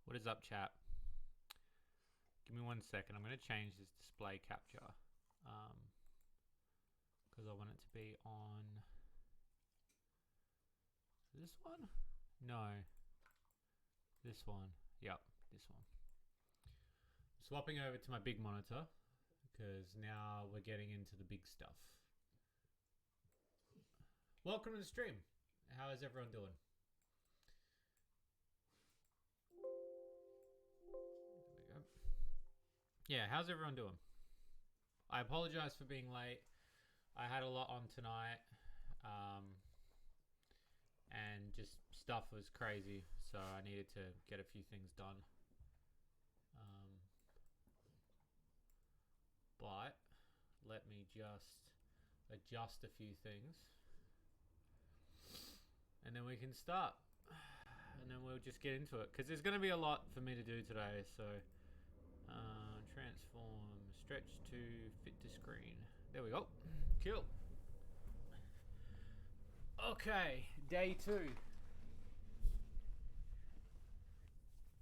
What is up, chat? Give me 1 second. I'm going to change this display capture because I want it to be on this one. No, this one. Yep, this one. Swapping over to my big monitor because now we're getting into the big stuff. Welcome to the stream. How is everyone doing? There we go. Yeah, how's everyone doing? I apologize for being late. I had a lot on tonight, and just stuff was crazy, so I needed to get a few things done. But let me just adjust a few things, and then we can start. And then we'll just get into it, because there's going to be a lot for me to do today. So transform, stretch to fit to screen. There we go. Cool. Okay, day 2.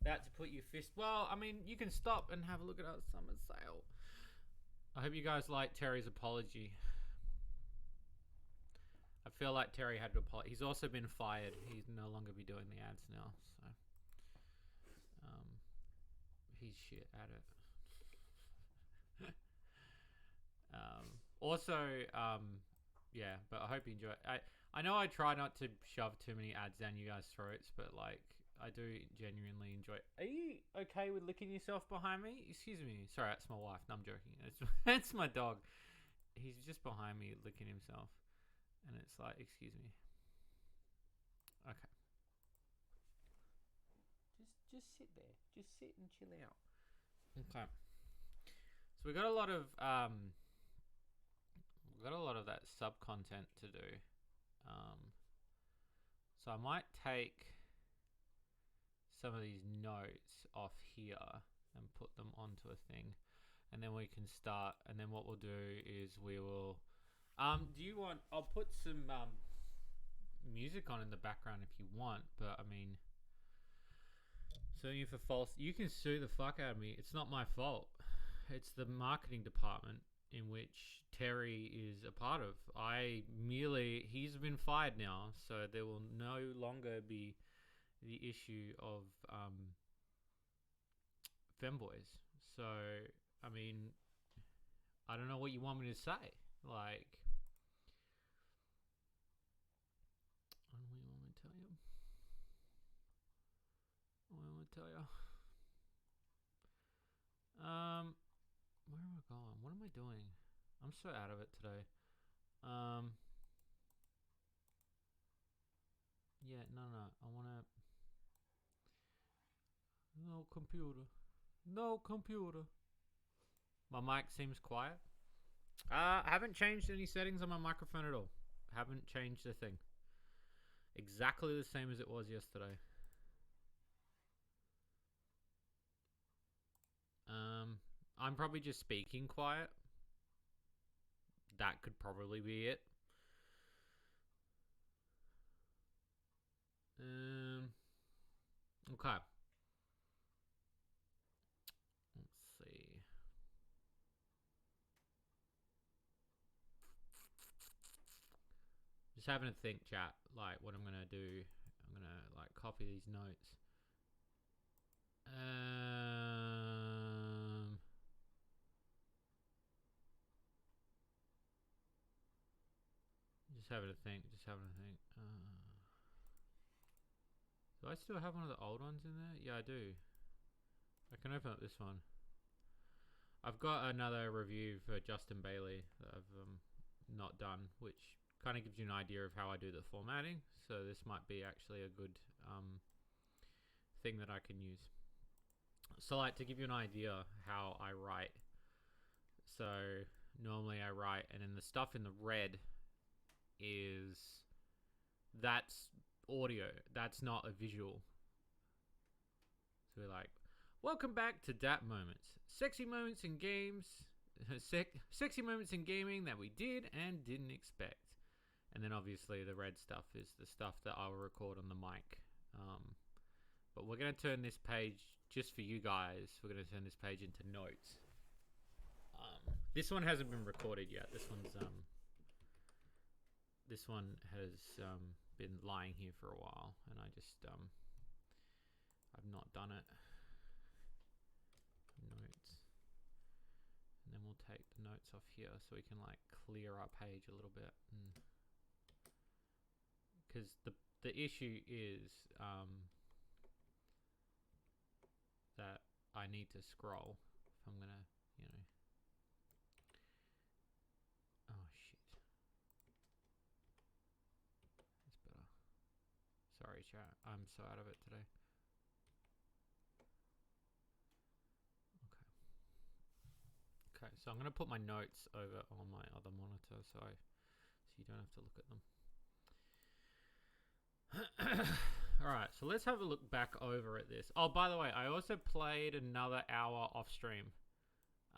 About to put your fist. Well, I mean, you can stop and have a look at our summer sale. I hope you guys like Terry's apology. I feel like Terry had to apologize. He's also been fired. He's no longer be doing the ads now, so he's shit at it. Yeah, but I hope you enjoy it. I know I try not to shove too many ads down you guys' throats, but like I do genuinely enjoy it. Are you okay with licking yourself behind me? Excuse me. Sorry, that's my wife. No, I'm joking. It's my dog. He's just behind me licking himself. And it's like, excuse me. Okay. Just sit there. Just sit and chill out. Okay. So we got a lot of that sub content to do. So I might take some of these notes off here and put them onto a thing, and then we can start. And then what we'll do is we will do you want, I'll put some music on in the background if you want, but I mean, suing you for false, you can sue the fuck out of me. It's not my fault. It's the marketing department in which Terry is a part of. He's been fired now, so there will no longer be the issue of femboys. So, I mean, I don't know what you want me to say. Like, what do you want me to tell you? What do I want to tell you? Where am I going? What am I doing? I'm so out of it today. Yeah, no. I want to... No computer. No computer. My mic seems quiet. I haven't changed any settings on my microphone at all. Haven't changed a thing. Exactly the same as it was yesterday. I'm probably just speaking quiet. That could probably be it. Okay. Let's see. Just having a think, chat, like what I'm gonna do. I'm gonna like copy these notes. Just having a think. Do I still have one of the old ones in there? Yeah, I do. I can open up this one. I've got another review for Justin Bailey that I've not done, which kind of gives you an idea of how I do the formatting. So this might be actually a good thing that I can use. So like to give you an idea how I write. So normally I write, and then the stuff in the red that's audio. That's not a visual. So we're like, welcome back to Dat Moments. Sexy moments in games. Sexy moments in gaming that we did and didn't expect. And then obviously the red stuff is the stuff that I'll record on the mic But we're going to turn this page, just for you guys, we're going to turn this page into notes. This one hasn't been recorded yet. This one has been lying here for a while, and I just I've not done it. Notes, and then we'll take the notes off here so we can like clear our page a little bit, because the issue is that I need to scroll if I'm gonna, you know. Oh shit. That's better. Sorry, chat. I'm so out of it today. Okay, so I'm gonna put my notes over on my other monitor so you don't have to look at them. Alright, so let's have a look back over at this. Oh, by the way, I also played another hour off stream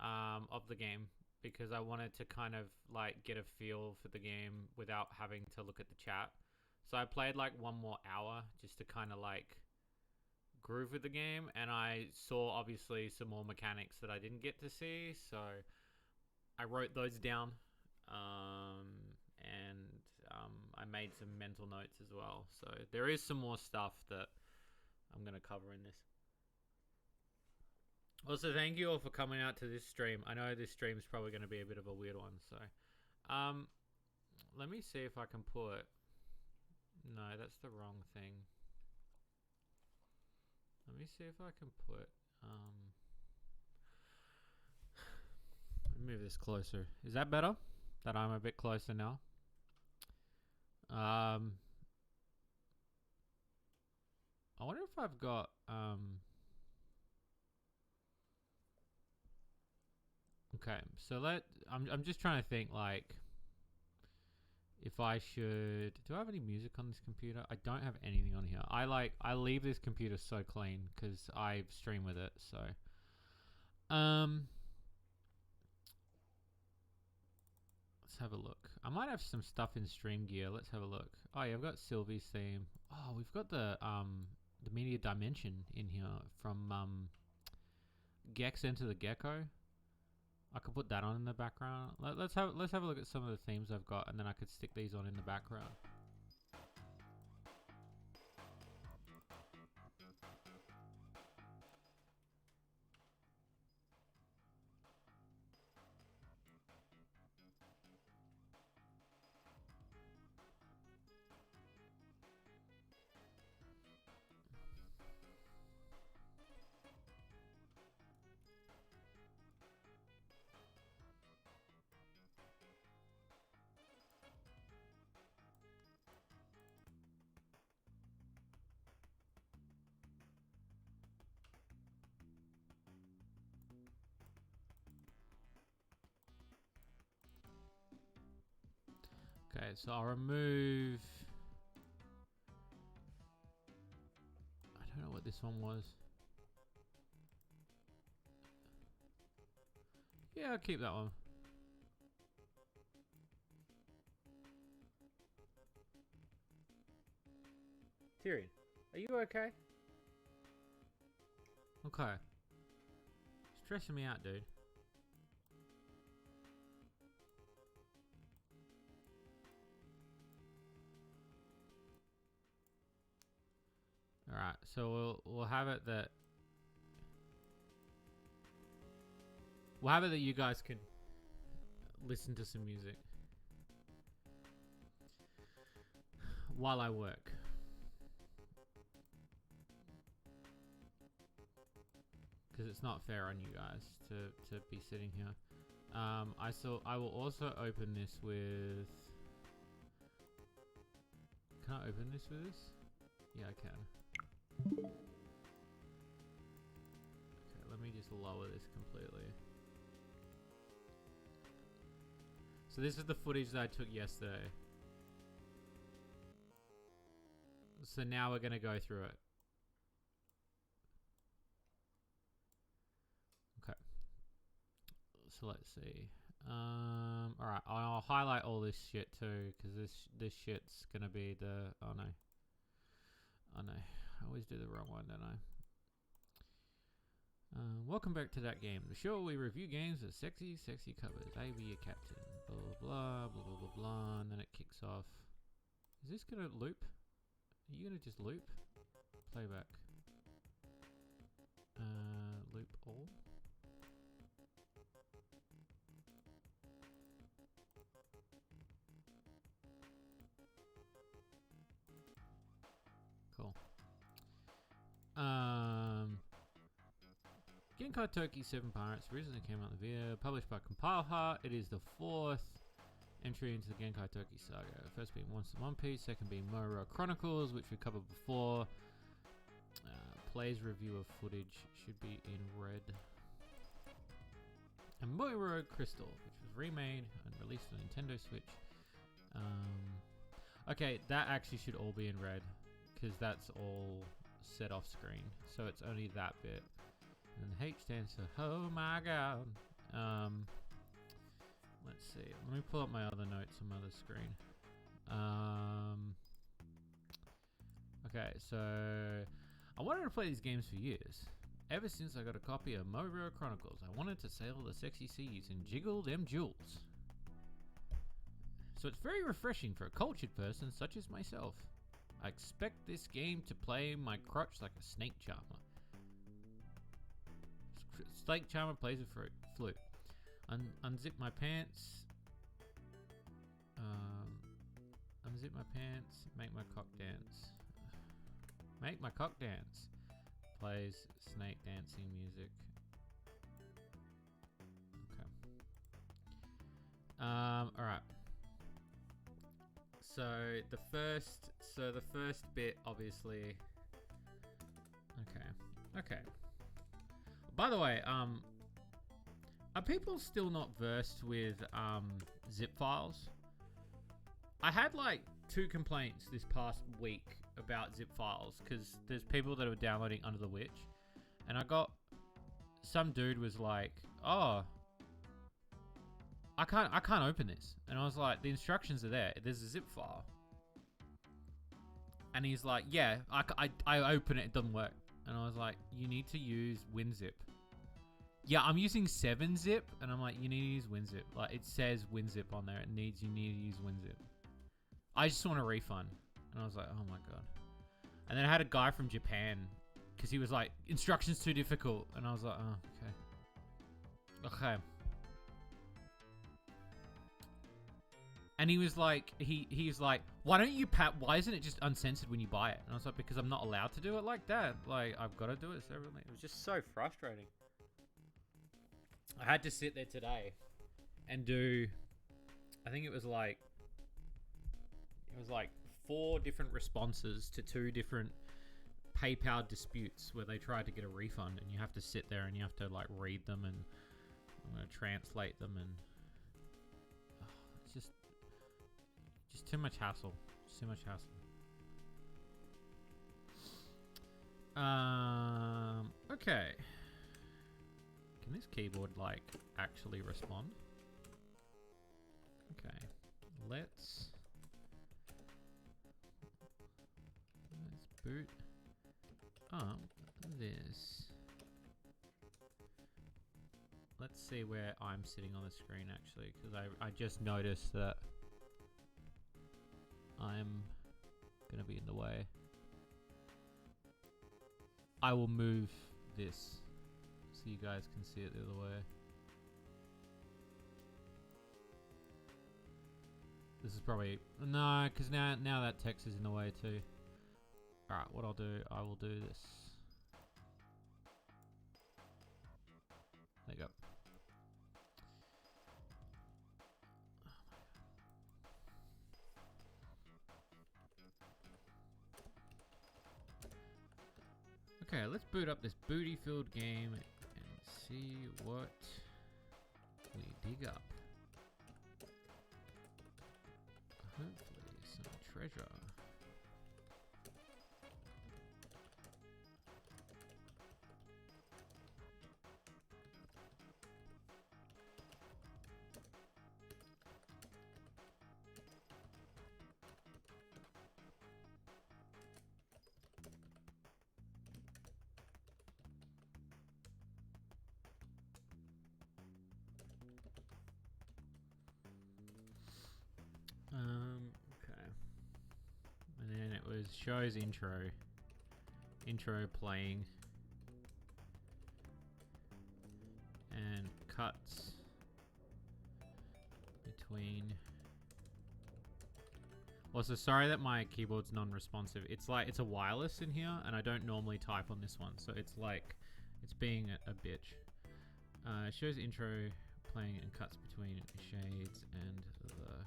of the game because I wanted to kind of like get a feel for the game without having to look at the chat. So I played like one more hour just to kind of like groove with the game, and I saw obviously some more mechanics that I didn't get to see, so I wrote those down, and I made some mental notes as well. So there is some more stuff that I'm going to cover in this. Also, thank you all for coming out to this stream. I know this stream is probably going to be a bit of a weird one, so let me see if I can put... No, that's the wrong thing. Let me see if I can put... Let me move this closer. Is that better? That I'm a bit closer now? I wonder if I've got... Okay, so I'm just trying to think, like, if I should... Do I have any music on this computer? I don't have anything on here. I leave this computer so clean because I stream with it, so... Let's have a look. I might have some stuff in stream gear. Let's have a look. Oh yeah, I've got Sylvie's theme. Oh, we've got the media dimension in here from Gex Enter the Gecko. I could put that on in the background. Let's have a look at some of the themes I've got, and then I could stick these on in the background. Okay, so I'll remove... I don't know what this one was. Yeah, I'll keep that one. Tyrion, are you okay? Okay. Stressing me out, dude. Alright, so we'll have it that... We'll have it that you guys can listen to some music while I work. Because it's not fair on you guys to be sitting here. I will also open this with... Can I open this with this? Yeah, I can. Okay, let me just lower this completely. So this is the footage that I took yesterday. So now we're going to go through it. Okay. So let's see. Alright, I'll highlight all this shit too, because this shit's going to be the... Oh no. Oh no. I always do the wrong one, don't I? Welcome back to that game. The show we review games with sexy covers. I be a captain. Blah blah blah blah blah blah blah. And then it kicks off. Is this gonna loop? Are you gonna just loop? Playback. Loop all. Cool. Genkai Toki 7 Pirates originally came out in the video, published by Compile Heart. It is the 4th entry into the Genkai Toki saga. First being One Piece, second being Moro Chronicles, which we covered before. Plays review of footage should be in red. And Moro Crystal, which was remade and released on Nintendo Switch. Okay, that actually should all be in red, because that's all set off screen. So it's only that bit. And the H stands for oh my god. Let's see. Let me pull up my other notes on my other screen. Okay, so I wanted to play these games for years. Ever since I got a copy of Moro Chronicles, I wanted to sail the sexy seas and jiggle them jewels. So it's very refreshing for a cultured person such as myself. I expect this game to play my crotch like a snake charmer. Snake charmer plays a flute. Unzip my pants. Unzip my pants. Make my cock dance. Make my cock dance. Plays snake dancing music. Okay. Alright. So the first bit, obviously. Okay. By the way, are people still not versed with zip files? I had like 2 complaints this past week about zip files because there's people that are downloading Under the Witch, and I got some dude was like, "Oh, I can't open this," and I was like, "The instructions are there. There's a zip file." And he's like, "Yeah, I open it. It doesn't work." And I was like, "You need to use WinZip." Yeah, I'm using 7-zip, and I'm like, "You need to use WinZip." Like, it says WinZip on there. You need to use WinZip. I just want a refund. And I was like, oh my god. And then I had a guy from Japan, because he was like, instructions too difficult. And I was like, oh, okay. And he was like, he's like, why isn't it just uncensored when you buy it? And I was like, because I'm not allowed to do it like that. Like, I've got to do it separately. It was just so frustrating. I had to sit there today and do, I think it was like 4 different responses to 2 different PayPal disputes where they tried to get a refund, and you have to sit there and you have to like read them and translate them, and it's just too much hassle. Just too much hassle. Okay. Can this keyboard like actually respond? Okay. Let's boot up this. Let's see where I'm sitting on the screen actually, because I just noticed that I'm gonna be in the way. I will move this so you guys can see it the other way. This is probably no, because now that text is in the way too. Alright, what I'll do, I will do this. There you go. Okay, let's boot up this booty-filled game and see what we dig up. Hopefully some treasure. shows intro playing, and cuts between. Also, sorry that my keyboard's non-responsive. It's like it's a wireless in here, and I don't normally type on this one, so it's like it's being a bitch. Shows intro playing and cuts between Shades and the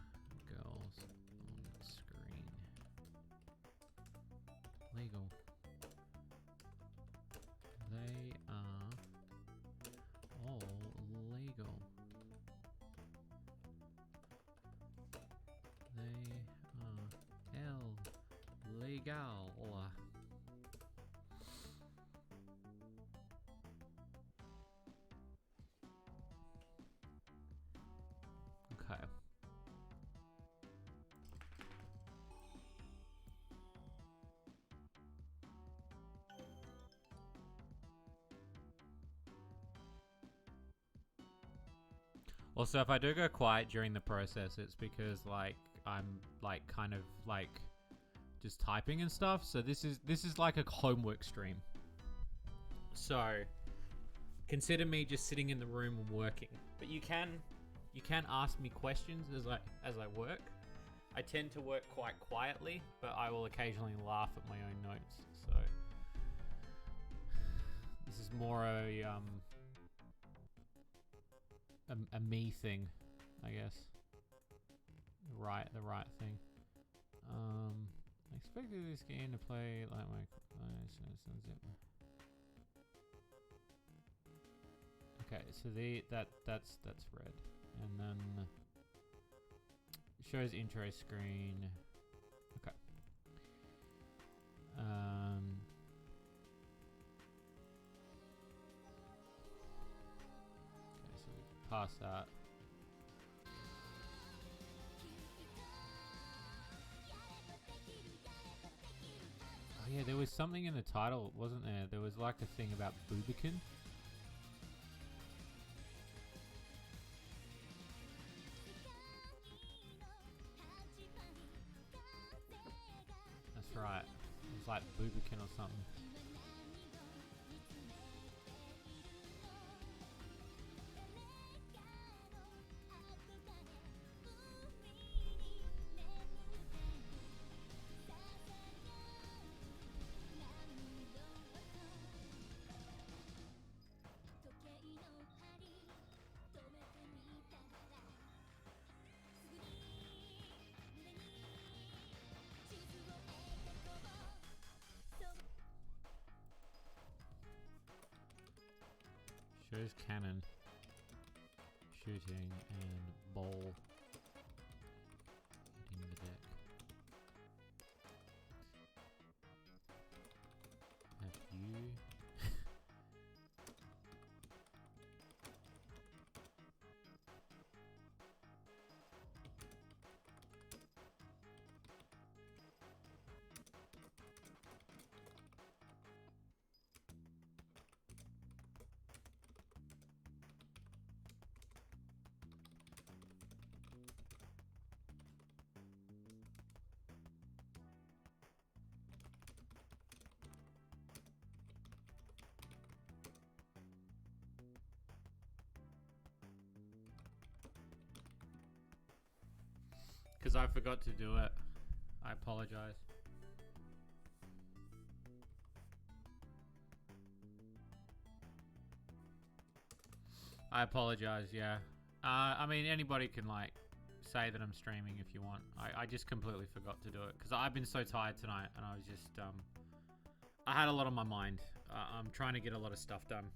girls on screen. Legal. They are all legal. They are illegal. Okay. Also, if I do go quiet during the process, it's because like I'm like kind of like just typing and stuff. So this is like a homework stream. So consider me just sitting in the room and working. But you can ask me questions as I work. I tend to work quite quietly, but I will occasionally laugh at my own notes. So this is more a me thing, I guess. The right thing. I expected this game to play like my okay, so that's red, and then shows intro screen. Okay. Okay, so we can pass that. Oh yeah, there was something in the title, wasn't there? There was like a thing about Boobican. That's right. It was like Boobican or something. Shows cannon, shooting, and ball hitting the deck. Have you? Because I forgot to do it. I apologize. I apologize, yeah. I mean, anybody can, like, say that I'm streaming if you want. I just completely forgot to do it. Because I've been so tired tonight, and I was just, I had a lot on my mind. I'm trying to get a lot of stuff done.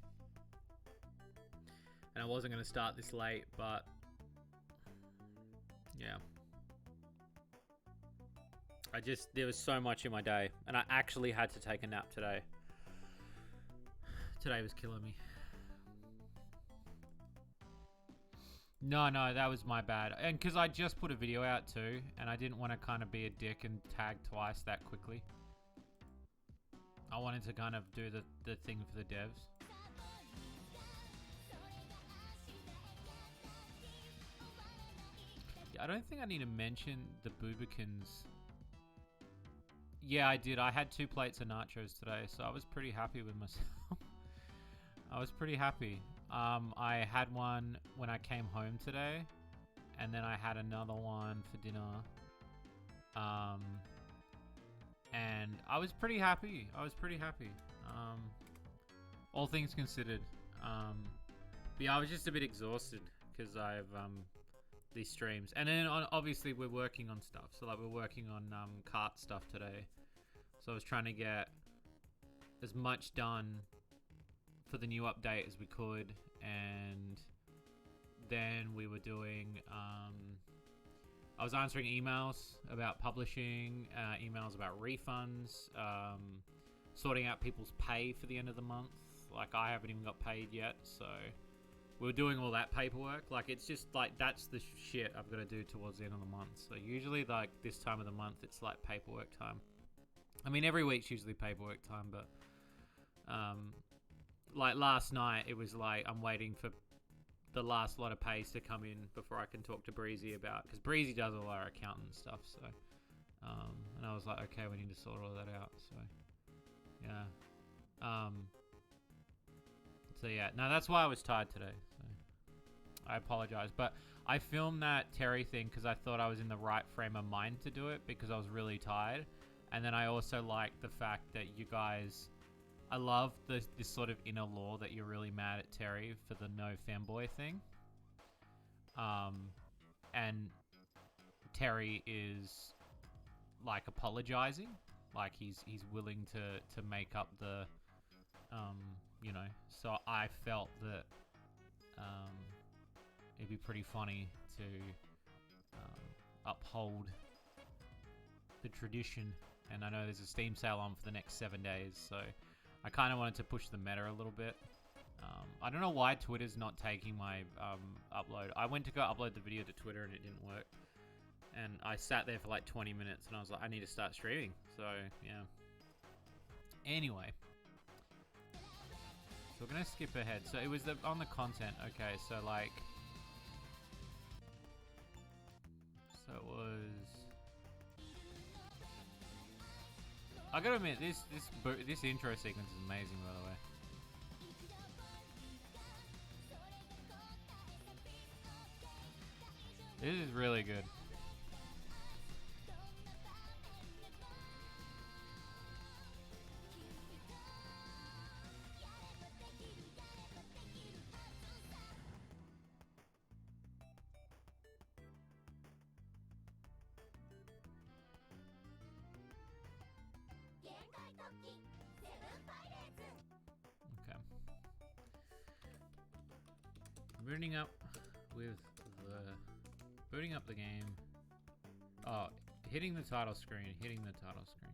And I wasn't going to start this late, but... yeah. There was so much in my day, and I actually had to take a nap today. Today was killing me. No, that was my bad. And because I just put a video out too, and I didn't want to kind of be a dick and tag twice that quickly. I wanted to kind of do the thing for the devs. Yeah, I don't think I need to mention the Boobikins Yeah, I did. I had 2 plates of nachos today, so I was pretty happy with myself. I was pretty happy. I had one when I came home today, and then I had another one for dinner. And I was pretty happy. All things considered. But yeah, I was just a bit exhausted because I've these streams, and then obviously we're working on stuff. So like we're working on cart stuff today. So I was trying to get as much done for the new update as we could, and then we were doing I was answering emails about publishing, emails about refunds, sorting out people's pay for the end of the month. Like, I haven't even got paid yet, so we were doing all that paperwork. Like, it's just like, that's the shit I've got to do towards the end of the month. So usually like this time of the month, it's like paperwork time. I mean, every week's usually paperwork time, but like last night, it was like I'm waiting for the last lot of pays to come in before I can talk to Breezy about, because Breezy does all our accountant stuff. So and I was like, okay, we need to sort all that out. So yeah. So yeah, no, that's why I was tired today. So I apologize, but I filmed that Terry thing because I thought I was in the right frame of mind to do it because I was really tired, and then I also like the fact that you guys, I love this sort of inner law that you're really mad at Terry for the no fanboy thing. And Terry is like apologizing, like he's willing to make up the you know, so I felt that it'd be pretty funny to uphold the tradition. And I know there's a Steam sale on for the next 7 days, so I kind of wanted to push the meta a little bit. I don't know why Twitter's not taking my upload. I went to go upload the video to Twitter and it didn't work. And I sat there for like 20 minutes and I was like, I need to start streaming. So, yeah. Anyway. So we're going to skip ahead. So it was on the content. Okay, so like... So it was... I gotta admit, this intro sequence is amazing, by the way. This is really good. Okay. Booting up the game. Oh, hitting the title screen. Hitting the title screen.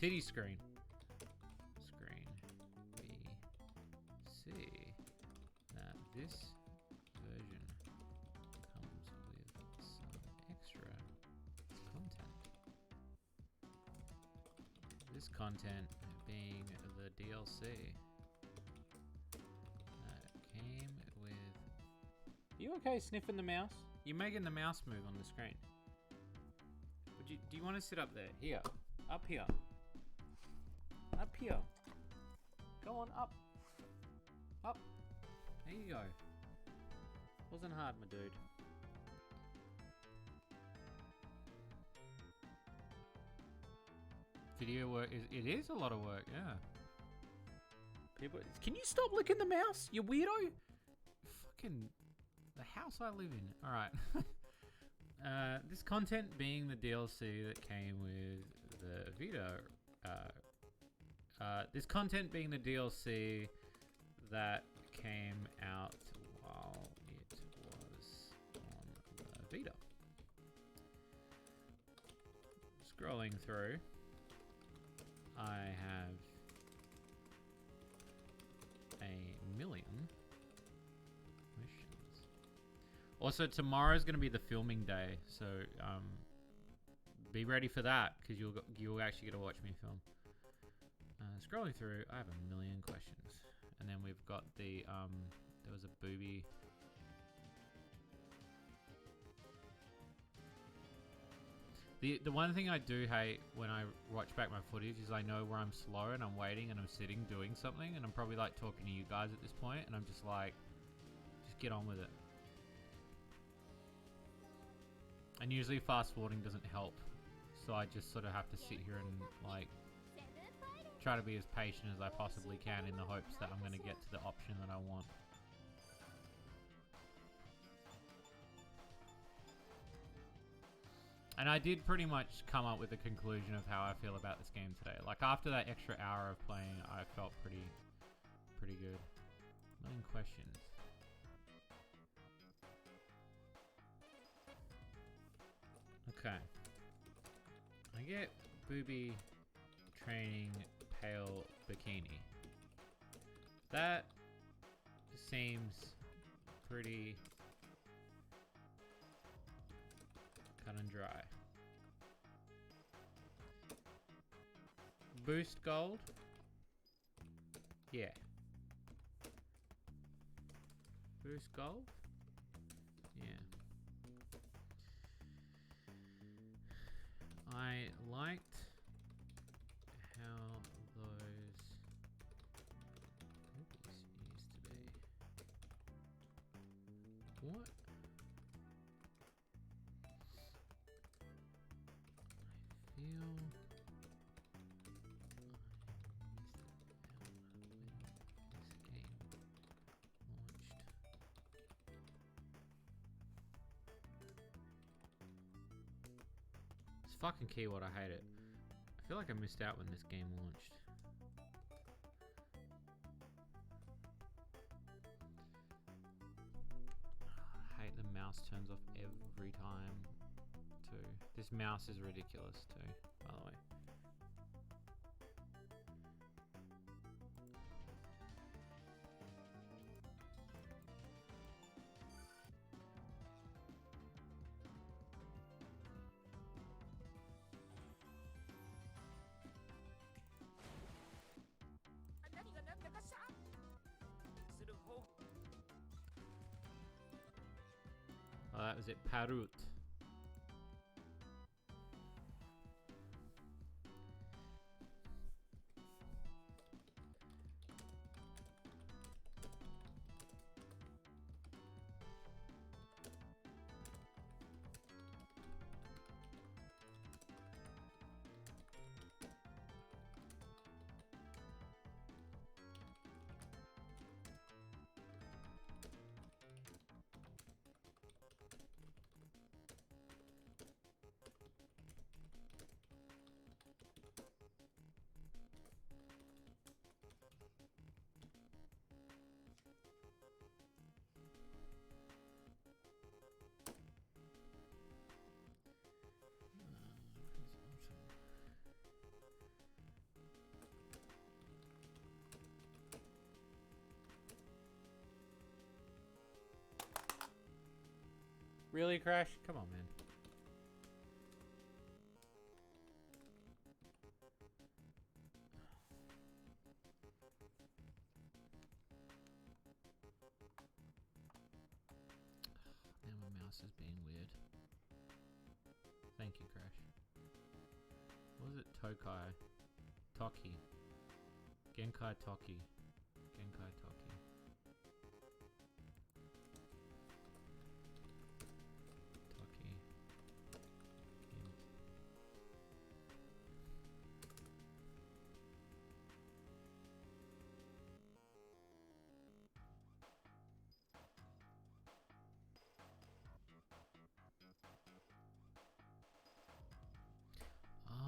TD screen. Screen. We see that this version comes with some extra content. This content being the DLC that came with... You okay sniffing the mouse? You're making the mouse move on the screen. Do you want to sit up there? Here. Up here. Up here. Go on, up. Up. There you go. Wasn't hard, my dude. Video work it is a lot of work, yeah. People, can you stop licking the mouse, you weirdo? Fucking the house I live in. All right. This content being the DLC that came with the Vita. This content being the DLC that came out while it was on the Vita. Scrolling through, I have a million questions. Also, tomorrow's going to be the filming day, so be ready for that because you'll actually get to watch me film. Scrolling through, I have a million questions, and then we've got the there was a booby. The one thing I do hate when I watch back my footage is I know where I'm slow and I'm waiting and I'm sitting doing something and I'm probably like talking to you guys at this point and I'm just like, just get on with it. And usually fast forwarding doesn't help, so I just sort of have to sit here and like try to be as patient as I possibly can in the hopes that I'm going to get to the option that I want. And I did pretty much come up with a conclusion of how I feel about this game today. Like after that extra hour of playing, I felt pretty good. Million questions. Okay. I get booby training pale bikini. That seems pretty cut and dry. Boost gold? Yeah. Boost gold? Yeah. I liked how those boobies used to be. What? I feel I missed it when this game launched. It's fucking keyword, I hate it. I feel like I missed out when this game launched. I hate the mouse turns off every time too. This mouse is ridiculous too, by the way. Oh, that was it. Parut. Really, Crash? Come on, man. Now my mouse is being weird. Thank you, Crash. What was it? Tokai. Toki. Genkai Toki. Genkai Toki. Toki.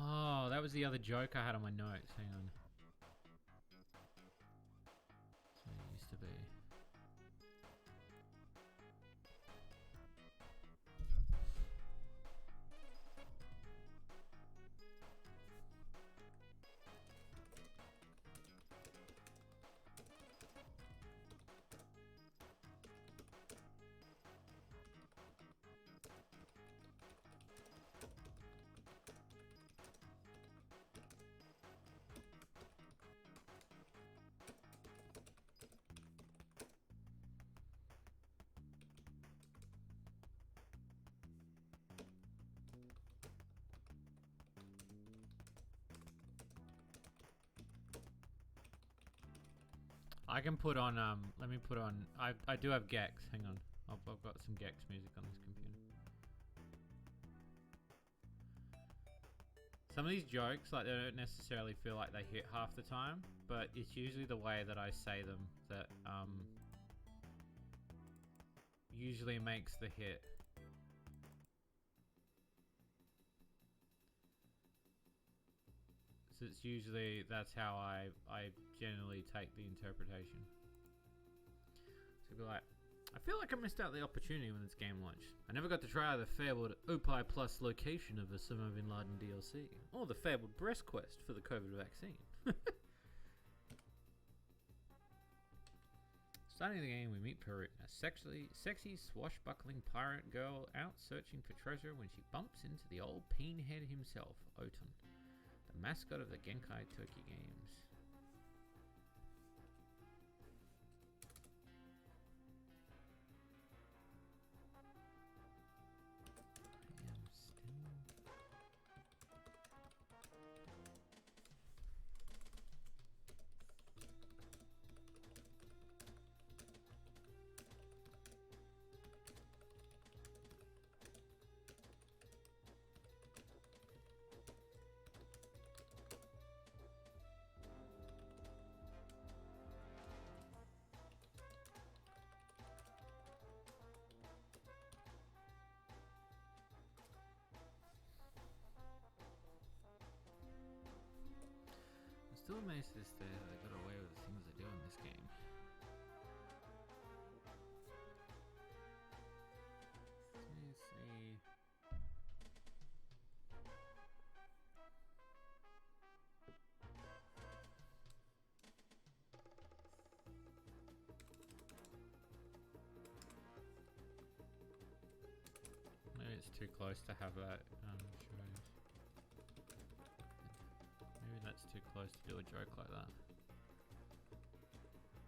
Oh, that was the other joke I had on my notes. Hang on. That's what it used to be. I can put on, let me put on, I do have Gex, hang on. I've got some Gex music on this computer. Some of these jokes, like, they don't necessarily feel like they hit half the time, but it's usually the way that I say them that, usually makes the hit. So it's usually, that's how I generally take the interpretation. So be like, I feel like I missed out the opportunity when this game launched. I never got to try the fabled Opie Plus location of Osama Bin Laden DLC, or the fabled breast quest for the COVID vaccine. Starting the game, we meet Perut, a sexy, swashbuckling pirate girl out searching for treasure when she bumps into the old peenhead himself, Oton, the mascot of the Genkai Turkey Games. Still amazed to this day that they got away with the things they do in this game. Let me see. Maybe it's too close to have that shows. Maybe that's too close to do a joke like that.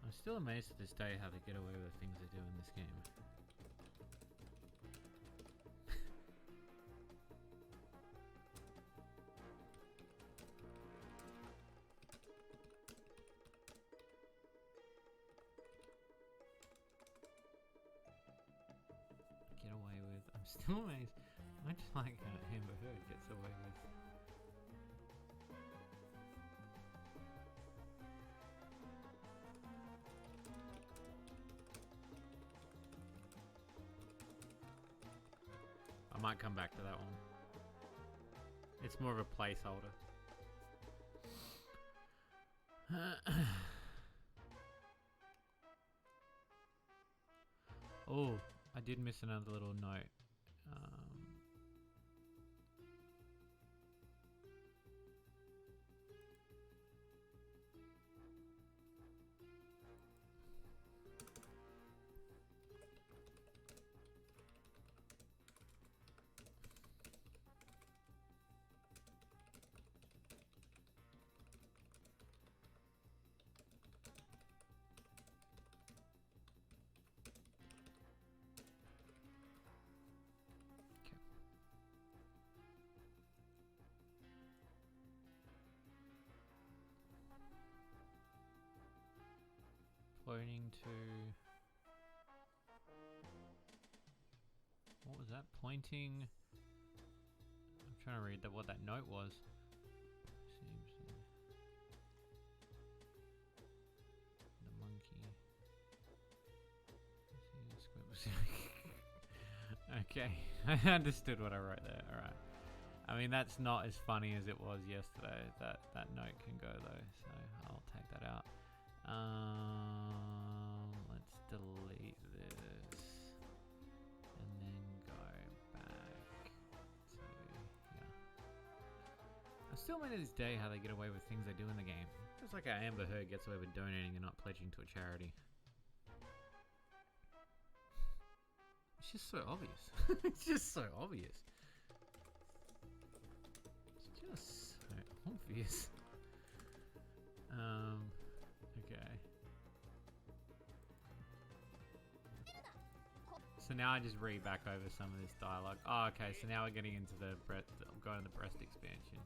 I'm still amazed to this day how they get away with the things they do in this game. Get away with. I'm still amazed. I just like how Amber Heard gets away with. I might come back to that one. It's more of a placeholder. Oh, I did miss another little note. Pointing to... What was that? Pointing... I'm trying to read what that note was. The monkey. Okay, I understood what I wrote there. Alright. I mean, that's not as funny as it was yesterday. That note can go though, so I'll take that out. Let's delete this and then go back to here. I'm still amazed to this day how they get away with things they do in the game. Just like how Amber Heard gets away with donating and not pledging to a charity. It's just so obvious. It's just so obvious. It's just so obvious. Okay. So now I just read back over some of this dialogue. Oh, okay. So now we're getting into the going to the breast expansion.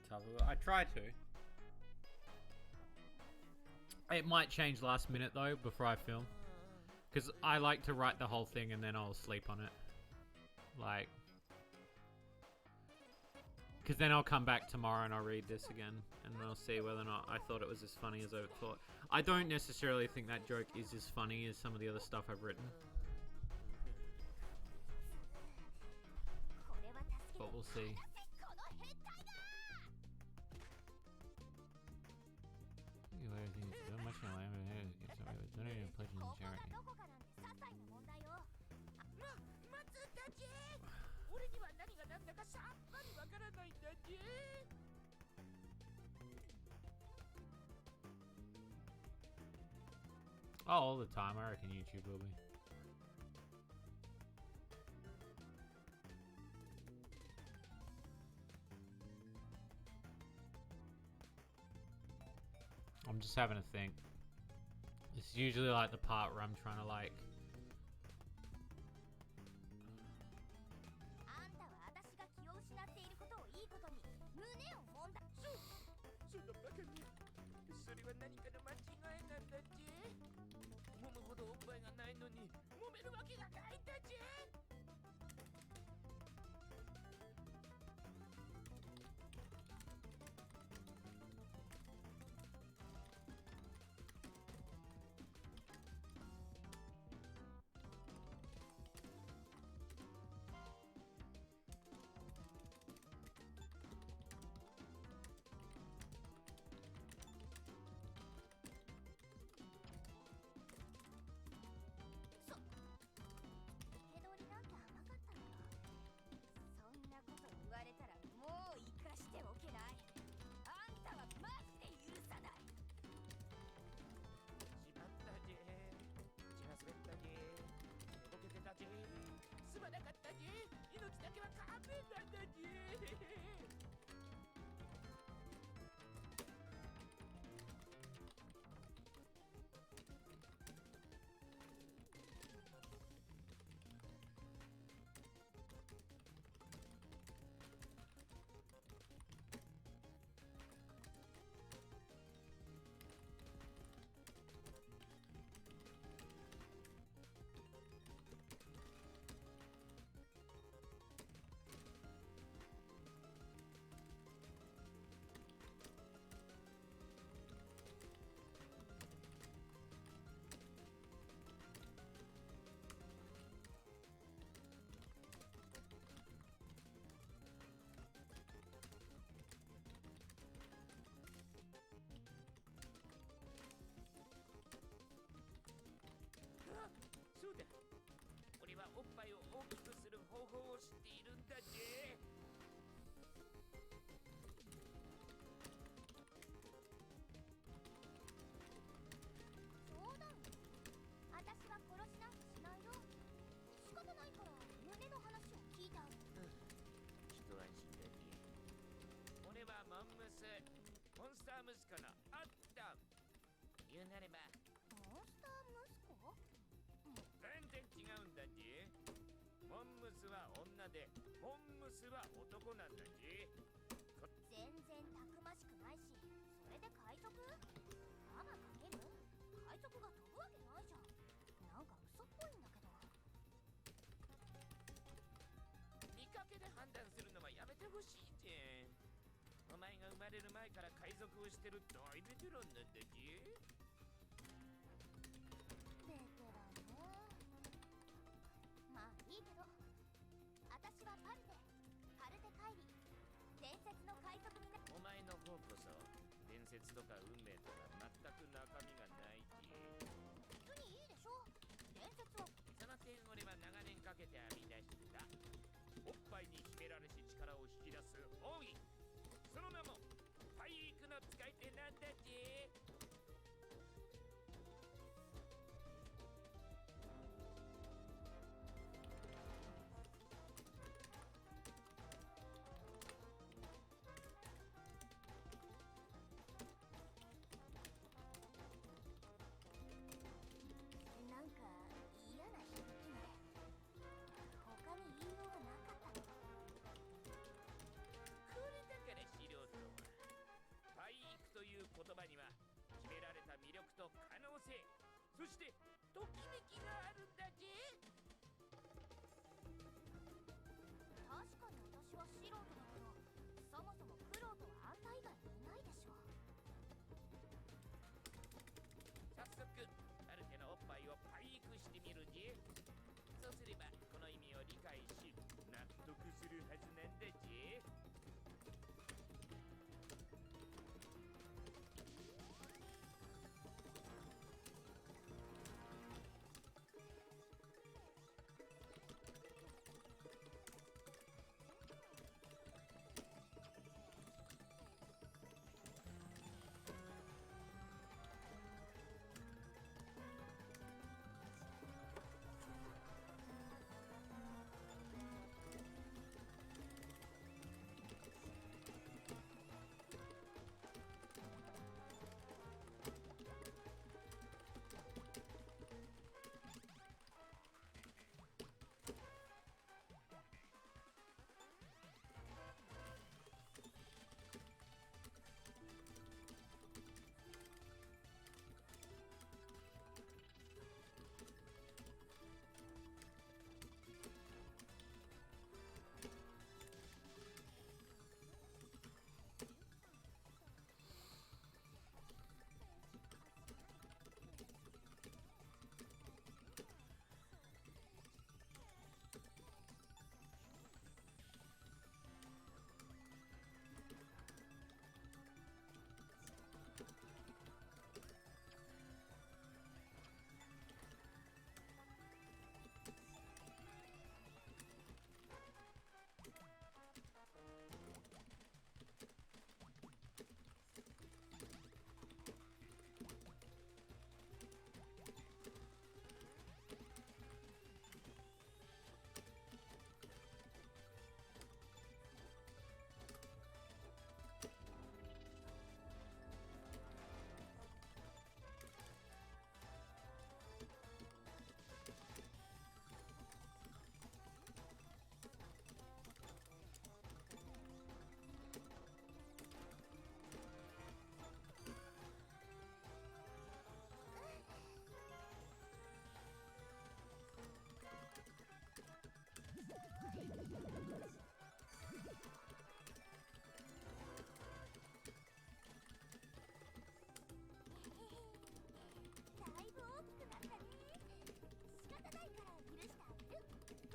top of it. I try to. It might change last minute though before I film, because I like to write the whole thing and then I'll sleep on it. Like, because then I'll come back tomorrow and I'll read this again and I'll see whether or not I thought it was as funny as I thought. I don't necessarily think that joke is as funny as some of the other stuff I've written, but we'll see. Oh, all the time. I reckon YouTube will be. I'm just having a think. It's usually like the part where I'm trying to like... そしてときめきがあるんだぜ。確かに私は素人だけど、そもそも苦労とはあんた以外にいないでしょ。早速アルテのおっぱいをパイクしてみるぜ。そうすればこの意味を理解し納得するはずなんだぜ。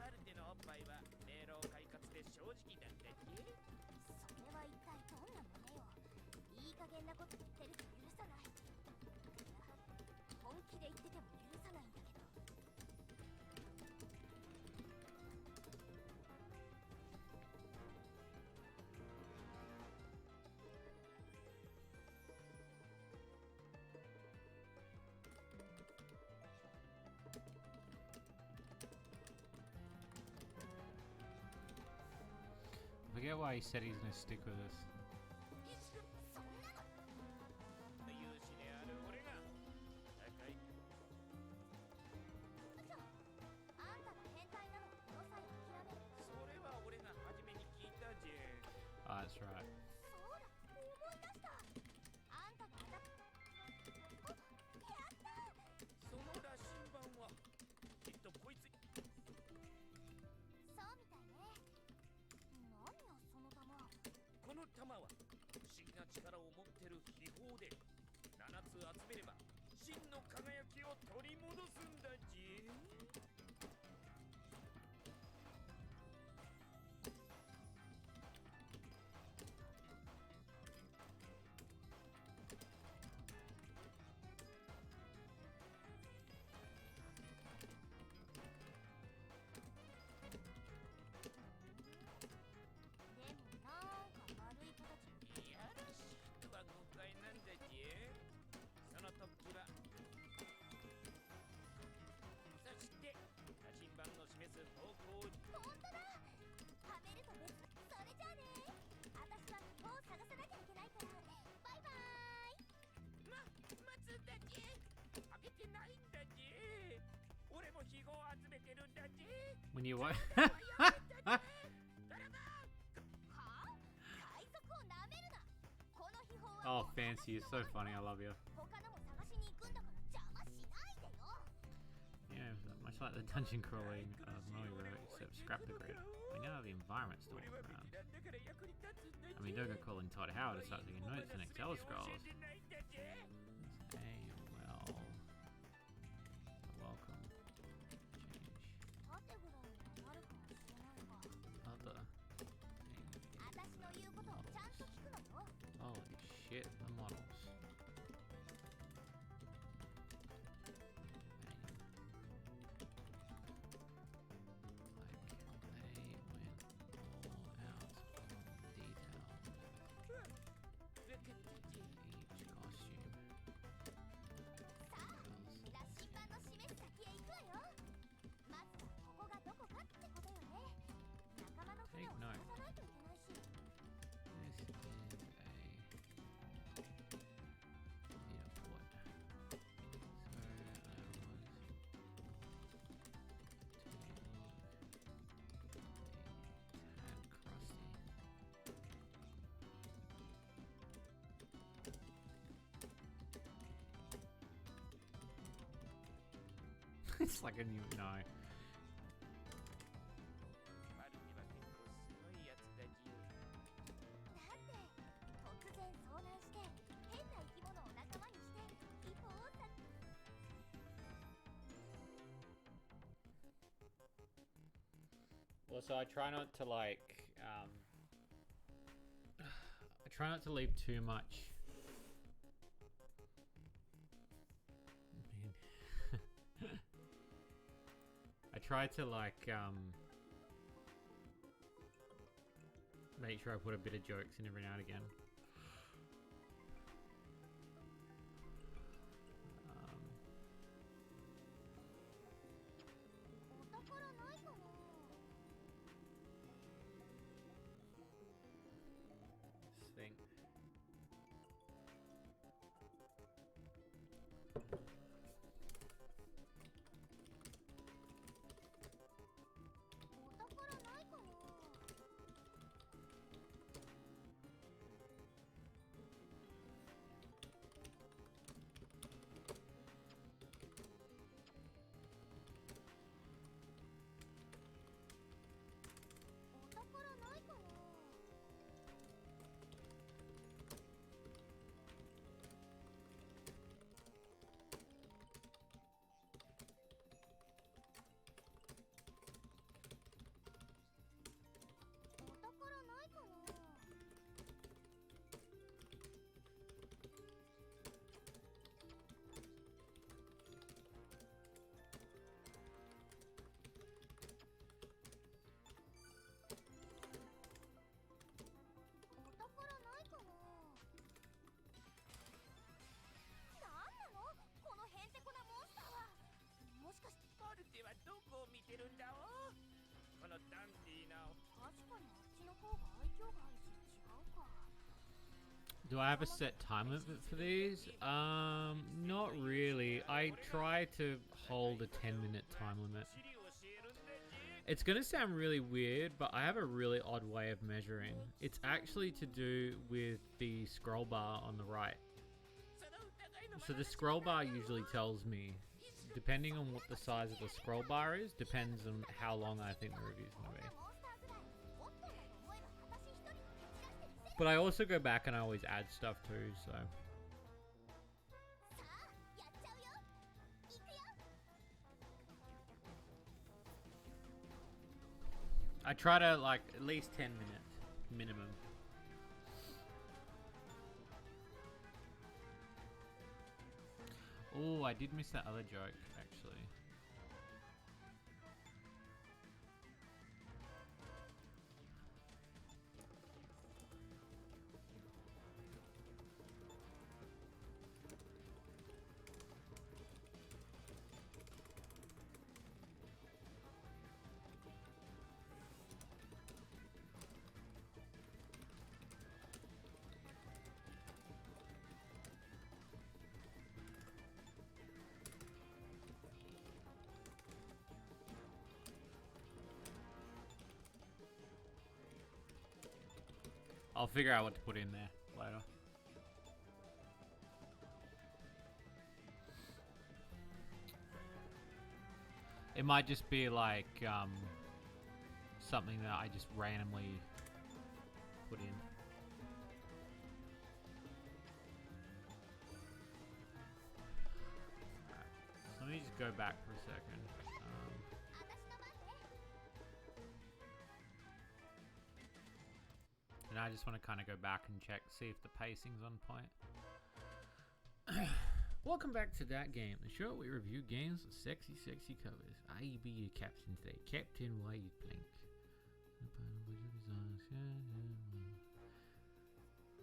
アルテのおっぱいは明朗快活で正直なんだっけ。それは一体どんな胸よ。いい加減なこと言ってると許さない。本気で言ってても許さないんだけど。I forget why he said he's gonna stick with us. 勇士である俺が高い。あんたが変態なのをこの際諦める。それは俺が初めに聞いたぜ。Ah, that's right. そうだ、思い出した。あんたがやった。その羅針盤はきっとこいつ。そうみたいね。何よその玉。この玉は不思議な力を持ってる秘宝で7つ集めれば真の輝きを取り戻すんだぜ。でもなんか丸い形。いやらしいとは誤解なんだぜ。その突起はそして羅針盤の示す方向。本当だ。はめると別。それじゃあね。私は希望を探さなきゃいけないから。バイバーイ。待つんだぜ。あげてないんだぜ。俺も秘宝を集めてるんだぜ。When you what? はあ？海賊をなめるな。この秘宝は Oh, fancy, you're so funny. I love you. 他のも探しに行くんだから邪魔しないでよ。like the dungeon crawling of Moira, except scrap the grid. We now have the environment to walk around. I mean, don't go calling Todd Howard to start taking notes and Excel scrolls. Hey, well, welcome. Change. Other. Holy shit, the models. It's like a new no. マルには結構すごいやつだじよ。だって突然遭難して変な生き物を仲間にして希望をさ Well, so I try not to I try not to leave too much. I try to make sure I put a bit of jokes in every now and again. Thing. Do I have a set time limit for these? Not really. I try to hold a 10-minute time limit. It's gonna sound really weird, but I have a really odd way of measuring. It's actually to do with the scroll bar on the right. So the scroll bar usually tells me, depending on what the size of the scroll bar is, depends on how long I think the review's gonna be. But I also go back and I always add stuff too, so. I try to at least 10 minutes minimum. Oh, I did miss that other joke, actually. I'll figure out what to put in there later. It might just be like something that I just randomly put in. Alright, so let me just go back for a second. And I just want to kind of go back and check, see if the pacing's on point. Welcome back to That Game, the show we review games with sexy, sexy covers. I be your captain today. Captain, why you blink?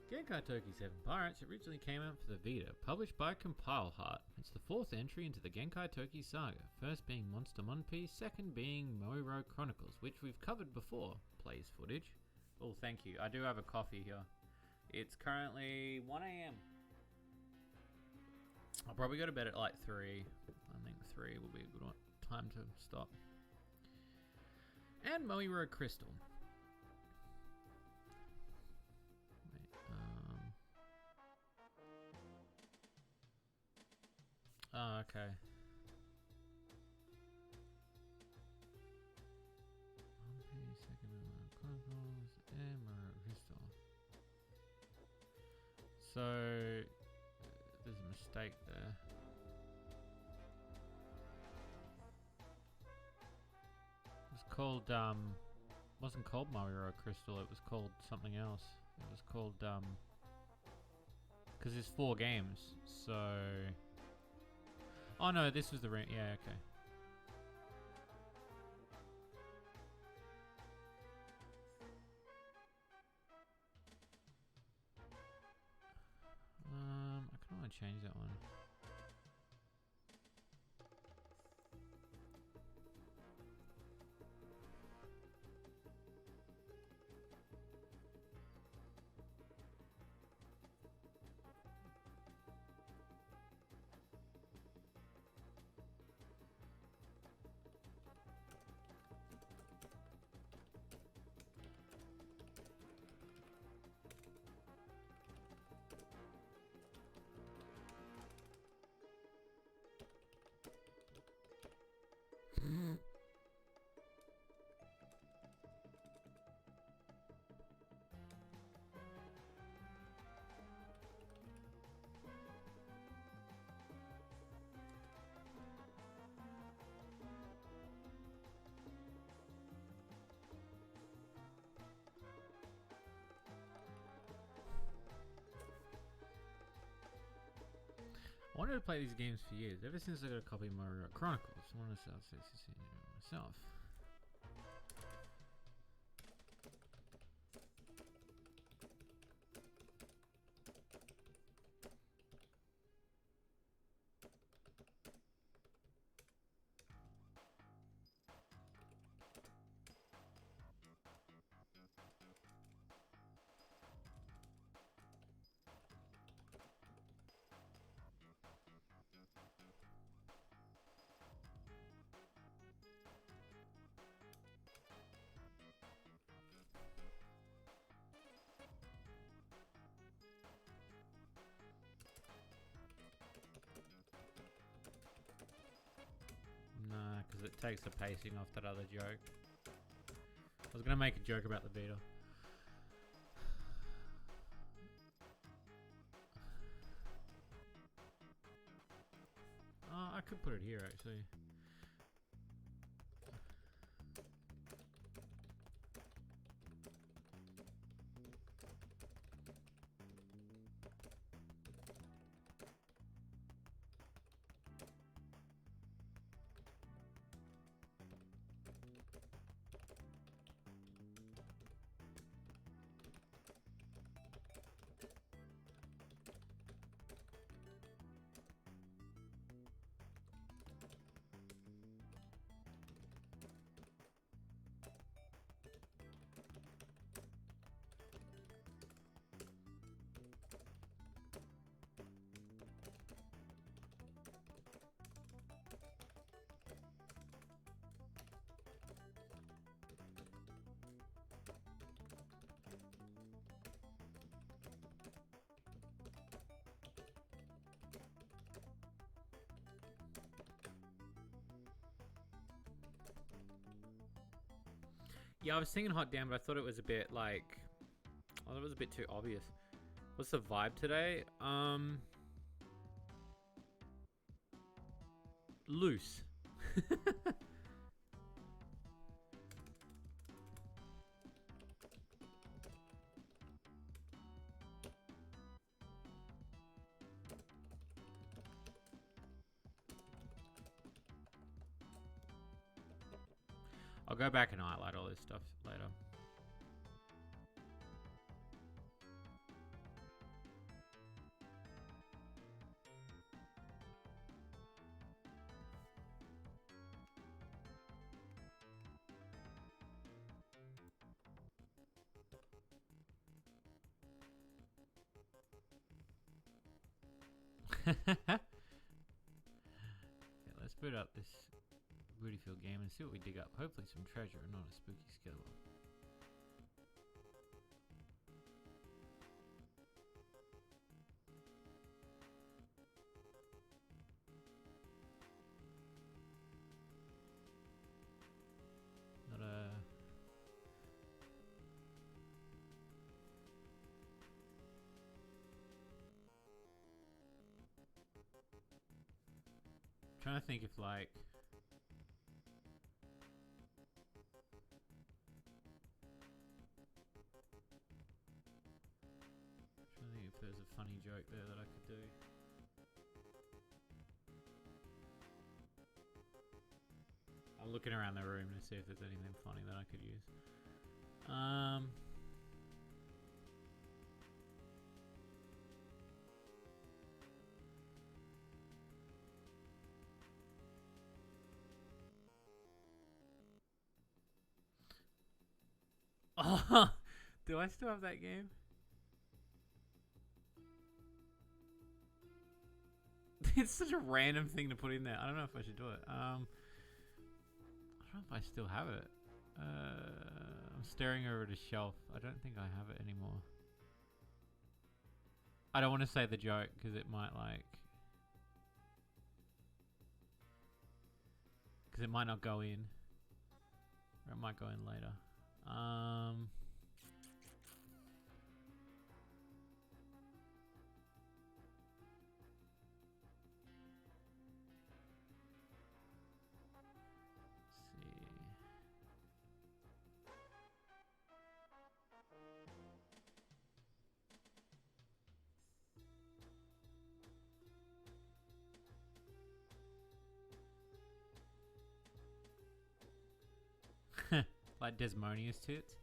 Genkai Toki 7 Pirates originally came out for the Vita, published by Compile Heart. It's the fourth entry into the Genkai Toki saga, first being Monster One Piece, second being Moiro Chronicles, which we've covered before. Plays footage. Oh, thank you. I do have a coffee here. It's currently 1 a.m. I'll probably go to bed at like 3. I think 3 will be a good time to stop. And Moiro Crystal. Wait, oh, okay. So there's a mistake there. It was called wasn't called Moiro Crystal, it was called something else. It was called because there's 4 games. So oh no, this was the yeah, okay. I kind of want to change that one. I wanted to play these games for years, ever since I got a copy of Moiro Chronicles. I wanted to start myself. Nah, because it takes the pacing off that other joke. I was going to make a joke about the Vita. Oh, I could put it here actually. Yeah, I was singing Hot Damn, but I thought it was a bit like... I thought it was a bit too obvious. What's the vibe today? Loose. I'll go back and highlight all this stuff later. Yeah, let's boot up this Bootyfield game and see what we dig up. Hopefully some treasure and not a spooky skeleton. Not a... trying to think if like... trying to think if there's a funny joke there that I could do. I'm looking around the room to see if there's anything funny that I could use. Oh, do I still have that game? It's such a random thing to put in there. I don't know if I should do it. I don't know if I still have it. I'm staring over at a shelf. I don't think I have it anymore. I don't want to say the joke because it might like... because it might not go in. Or it might go in later. Like Desmonia's tits.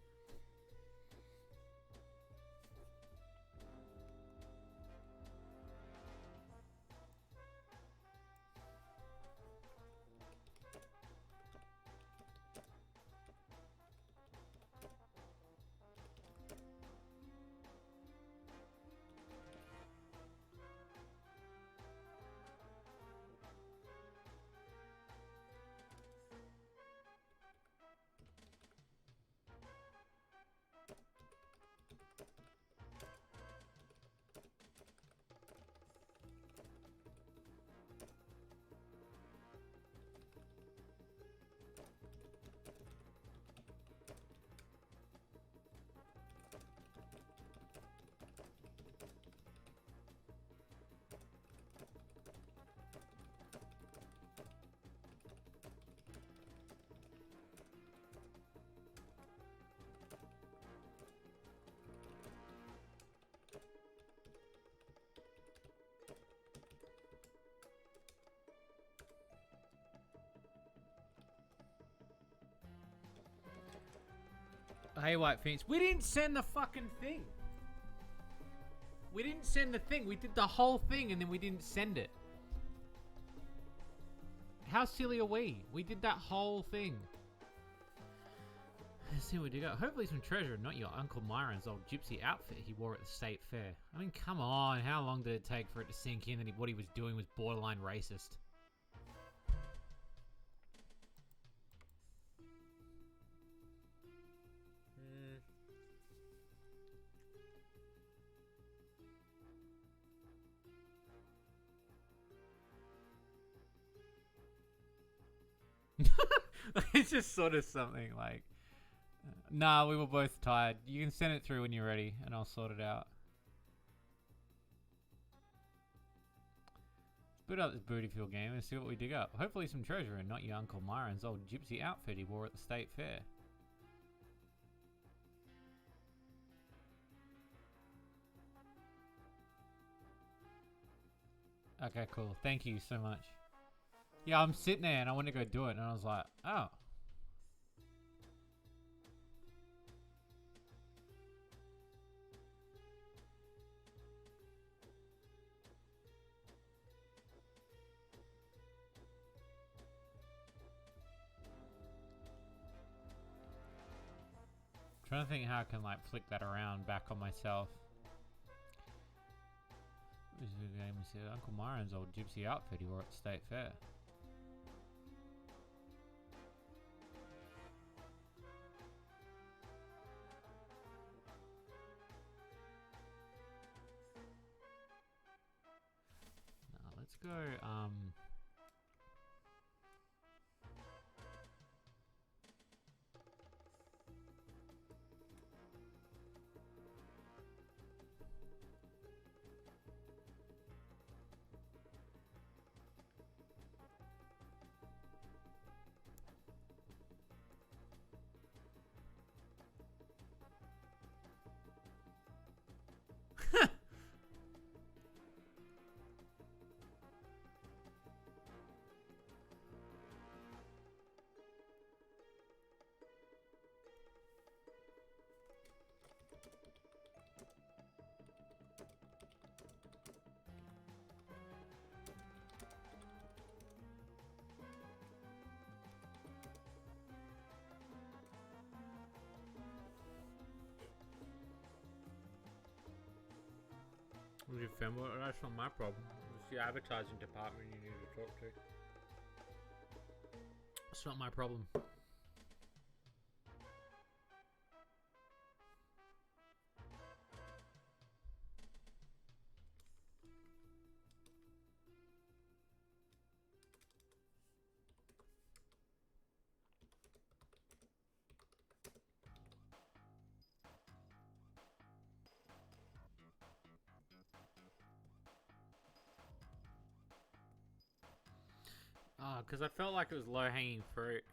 Hey, White Phoenix. We didn't send the fucking thing. We didn't send the thing. We did the whole thing and then we didn't send it. How silly are we? We did that whole thing. Let's see what we dig up. Hopefully some treasure, not your Uncle Myron's old gypsy outfit he wore at the state fair. I mean, come on. How long did it take for it to sink in that what he was doing was borderline racist? It's just sort of something like Nah, we were both tired. You can send it through when you're ready, and I'll sort it out. Boot up this Bootyfield game and see what we dig up. Hopefully some treasure and not your Uncle Myron's old gypsy outfit he wore at the state fair. Okay, cool. Thank you so much. Yeah, I'm sitting there and I want to go do it, and I was like, oh. Trying to think how I can like flick that around back on myself. This is a game. Uncle Myron's old gypsy outfit he wore at the state fair. Now let's go. That's not my problem. It's the advertising department you need to talk to. It's not my problem. Oh, because I felt like it was low-hanging fruit.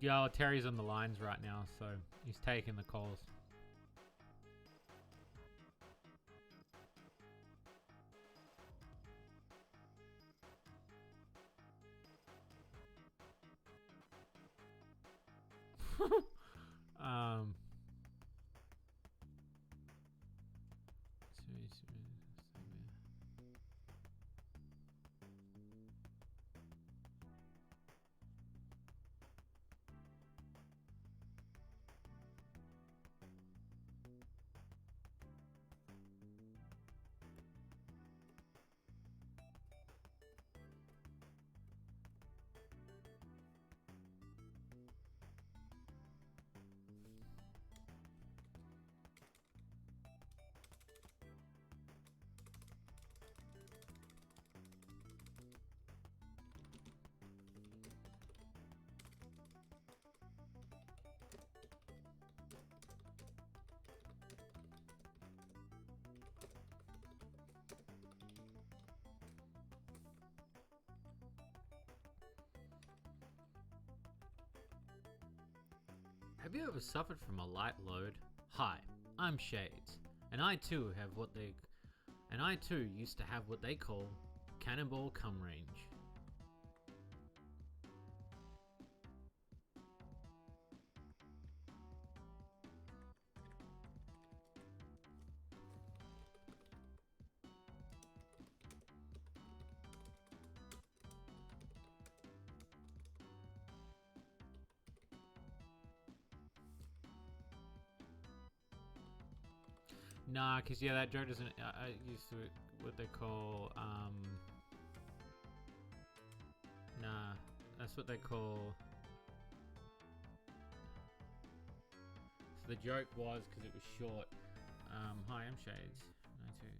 Yeah, Terry's on the lines right now, so he's taking the calls. um... Have you ever suffered from a light load? Hi, I'm Shades, and I too used to have what they call cannonball cum range. Nah, cause yeah, that joke doesn't. I used to what they call Nah, that's what they call. the joke was because it was short. Hi, I'm Shades. 92.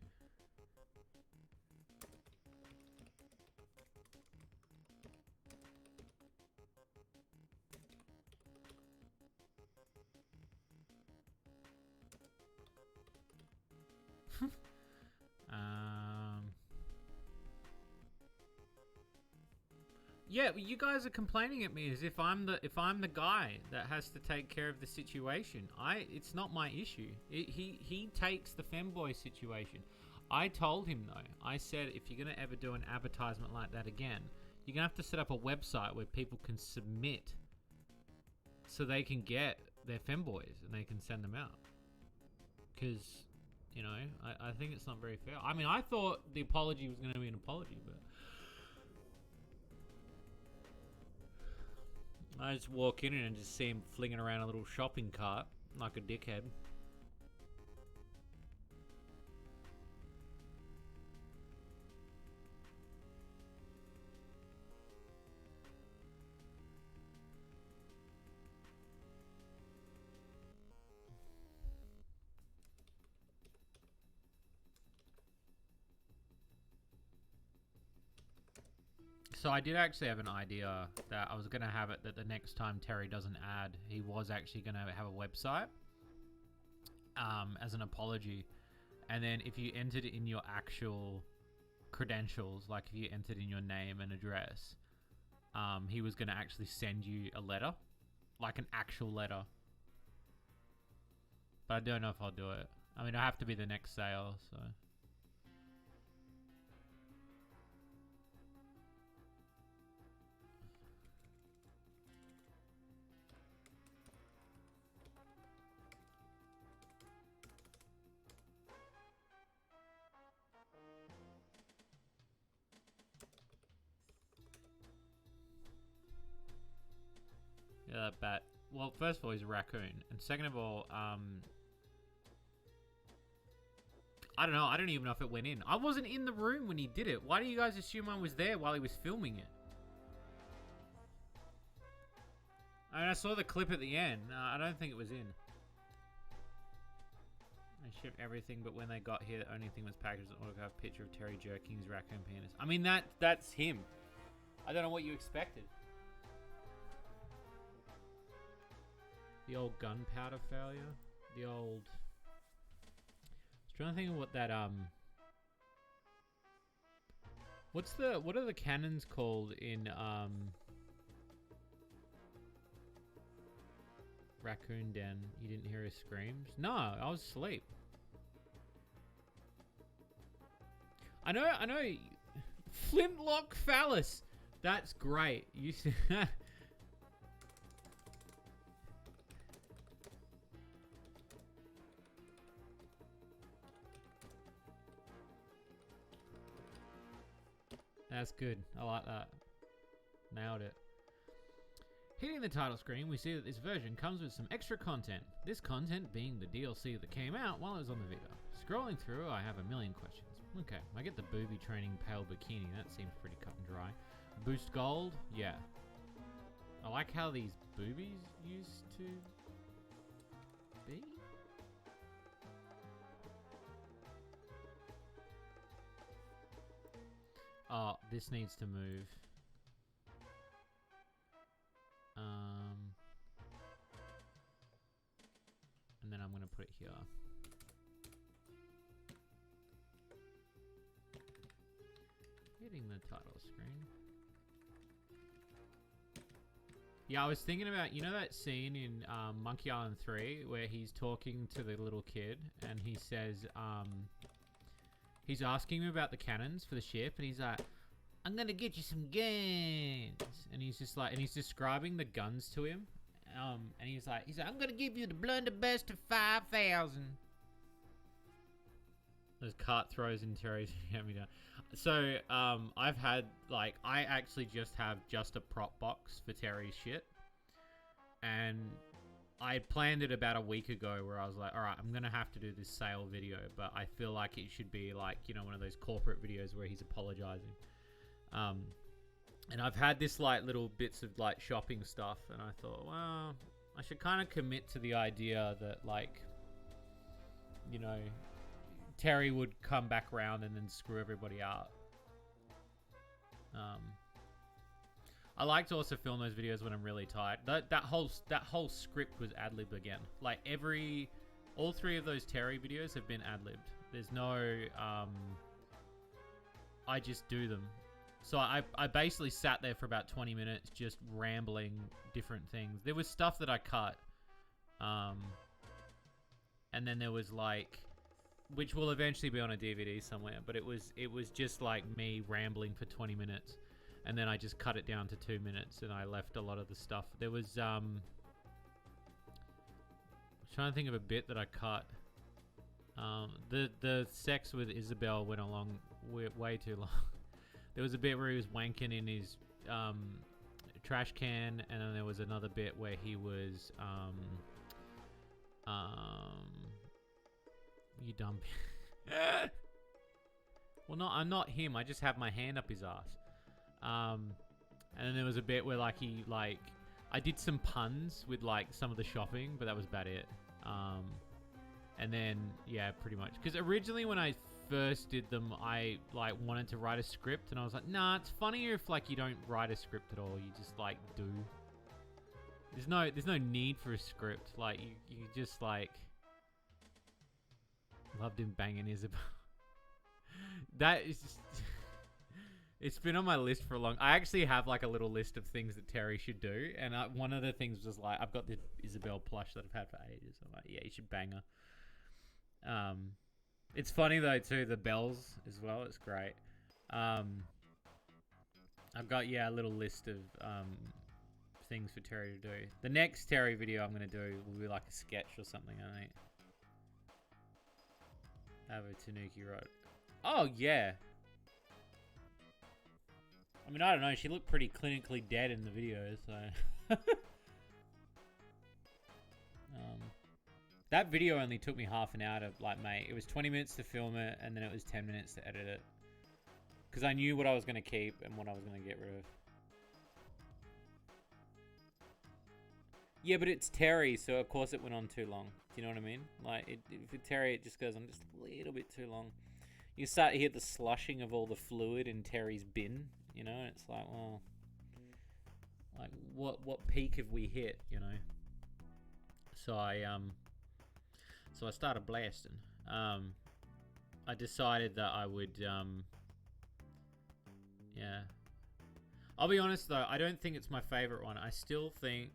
Yeah, well, you guys are complaining at me as if I'm the guy that has to take care of the situation. It's not my issue. He takes the femboy situation. I told him though. I said if you're gonna ever do an advertisement like that again, you're gonna have to set up a website where people can submit, so they can get their femboys and they can send them out. Because, you know, I think it's not very fair. I mean, I thought the apology was going to be an apology, but I just walk in and just see him flinging around a little shopping cart like a dickhead. So I did actually have an idea that I was going to have it that the next time Terry does an ad, he was actually going to have a website as an apology. And then if you entered in your actual credentials, like if you entered in your name and address, he was going to actually send you a letter, like an actual letter. But I don't know if I'll do it. I mean, I have to be the next sale, so... Yeah, that bat. Well, first of all, he's a raccoon. And second of all, I don't know. I don't even know if it went in. I wasn't in the room when he did it. Why do you guys assume I was there while he was filming it? I mean, I saw the clip at the end. I don't think it was in. I shipped everything, but when they got here, the only thing was packaged an autograph picture of Terry jerking his raccoon penis. I mean, that's him. I don't know what you expected. The old gunpowder failure. The old... I was trying to think of what that, what are the cannons called in, Raccoon Den? You didn't hear his screams? No, I was asleep. I know. Flintlock phallus. That's great. You see... That's good. I like that. Nailed it. Hitting the title screen, we see that this version comes with some extra content. This content being the DLC that came out while it was on the Vita. Scrolling through, I have a million questions. Okay, I get the booby training pale bikini. That seems pretty cut and dry. Boost gold? Yeah. I like how these boobies used to be. Oh, this needs to move. And then I'm going to put it here. Hitting the title screen. Yeah, I was thinking about, you know that scene in Monkey Island 3 where he's talking to the little kid and he says, he's asking him about the cannons for the ship, and he's like, I'm gonna get you some guns. And he's just like, and he's describing the guns to him. And he's like, I'm gonna give you the blunderbuss to 5,000. Those cart throws in Terry's hand-me-down. So, I've had, like, I actually just have just a prop box for Terry's shit. And I planned it about a week ago where I was like, alright, I'm gonna have to do this sale video, but I feel like it should be like, you know, one of those corporate videos where he's apologizing. And I've had this like little bits of like shopping stuff, and I thought, well, I should kind of commit to the idea that, like, you know, Terry would come back around and then screw everybody out. I like to also film those videos when I'm really tired. That whole script was ad-lib again. Like all 3 of those Terry videos have been ad-libbed. There's no, I just do them. So I basically sat there for about 20 minutes just rambling different things. There was stuff that I cut. And then there was like, which will eventually be on a DVD somewhere, but it was just like me rambling for 20 minutes. And then I just cut it down to 2 minutes and I left a lot of the stuff. There was, I'm trying to think of a bit that I cut. The sex with Isabel went along way too long. There was a bit where he was wanking in his trash can, and then there was another bit where he was you dumb. Well, no, I'm not him. I just have my hand up his ass. And then there was a bit where like I did some puns with like some of the shopping, but that was about it. And then yeah, pretty much. Because originally when I first did them, I like wanted to write a script, and I was like, nah, it's funnier if like you don't write a script at all. You just like do. There's no need for a script. Like you just like loved him banging Isabel. That is just it's been on my list for a long. I actually have like a little list of things that Terry should do, and one of the things was like I've got the Isabel plush that I've had for ages. I'm like, yeah, you should bang her. It's funny though too, the bells as well. It's great. I've got a little list of things for Terry to do. The next Terry video I'm gonna do will be like a sketch or something. I think. Have a Tanuki rod. Oh yeah. I mean, I don't know. She looked pretty clinically dead in the video, so. That video only took me half an hour to like make. It was 20 minutes to film it, and then it was 10 minutes to edit it. Because I knew what I was going to keep and what I was going to get rid of. Yeah, but it's Terry, so of course it went on too long. Do you know what I mean? Like, for Terry, it just goes on just a little bit too long. You start to hear the slushing of all the fluid in Terry's bin, you know? It's like, well, like, what peak have we hit, you know? So I started blasting. I decided that I would, yeah. I'll be honest though, I don't think it's my favorite one. I still think,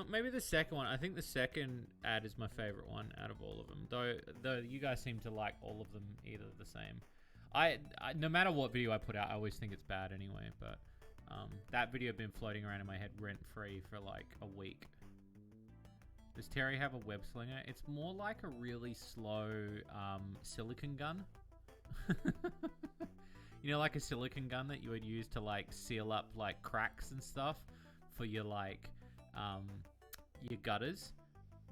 maybe the second one. I think the second ad is my favorite one out of all of them. Though you guys seem to like all of them either the same. I no matter what video I put out, I always think it's bad anyway. But that video had been floating around in my head rent free for like a week. Does Terry have a web slinger? It's more like a really slow silicone gun. You know, like a silicone gun that you would use to like seal up like cracks and stuff for your like your gutters.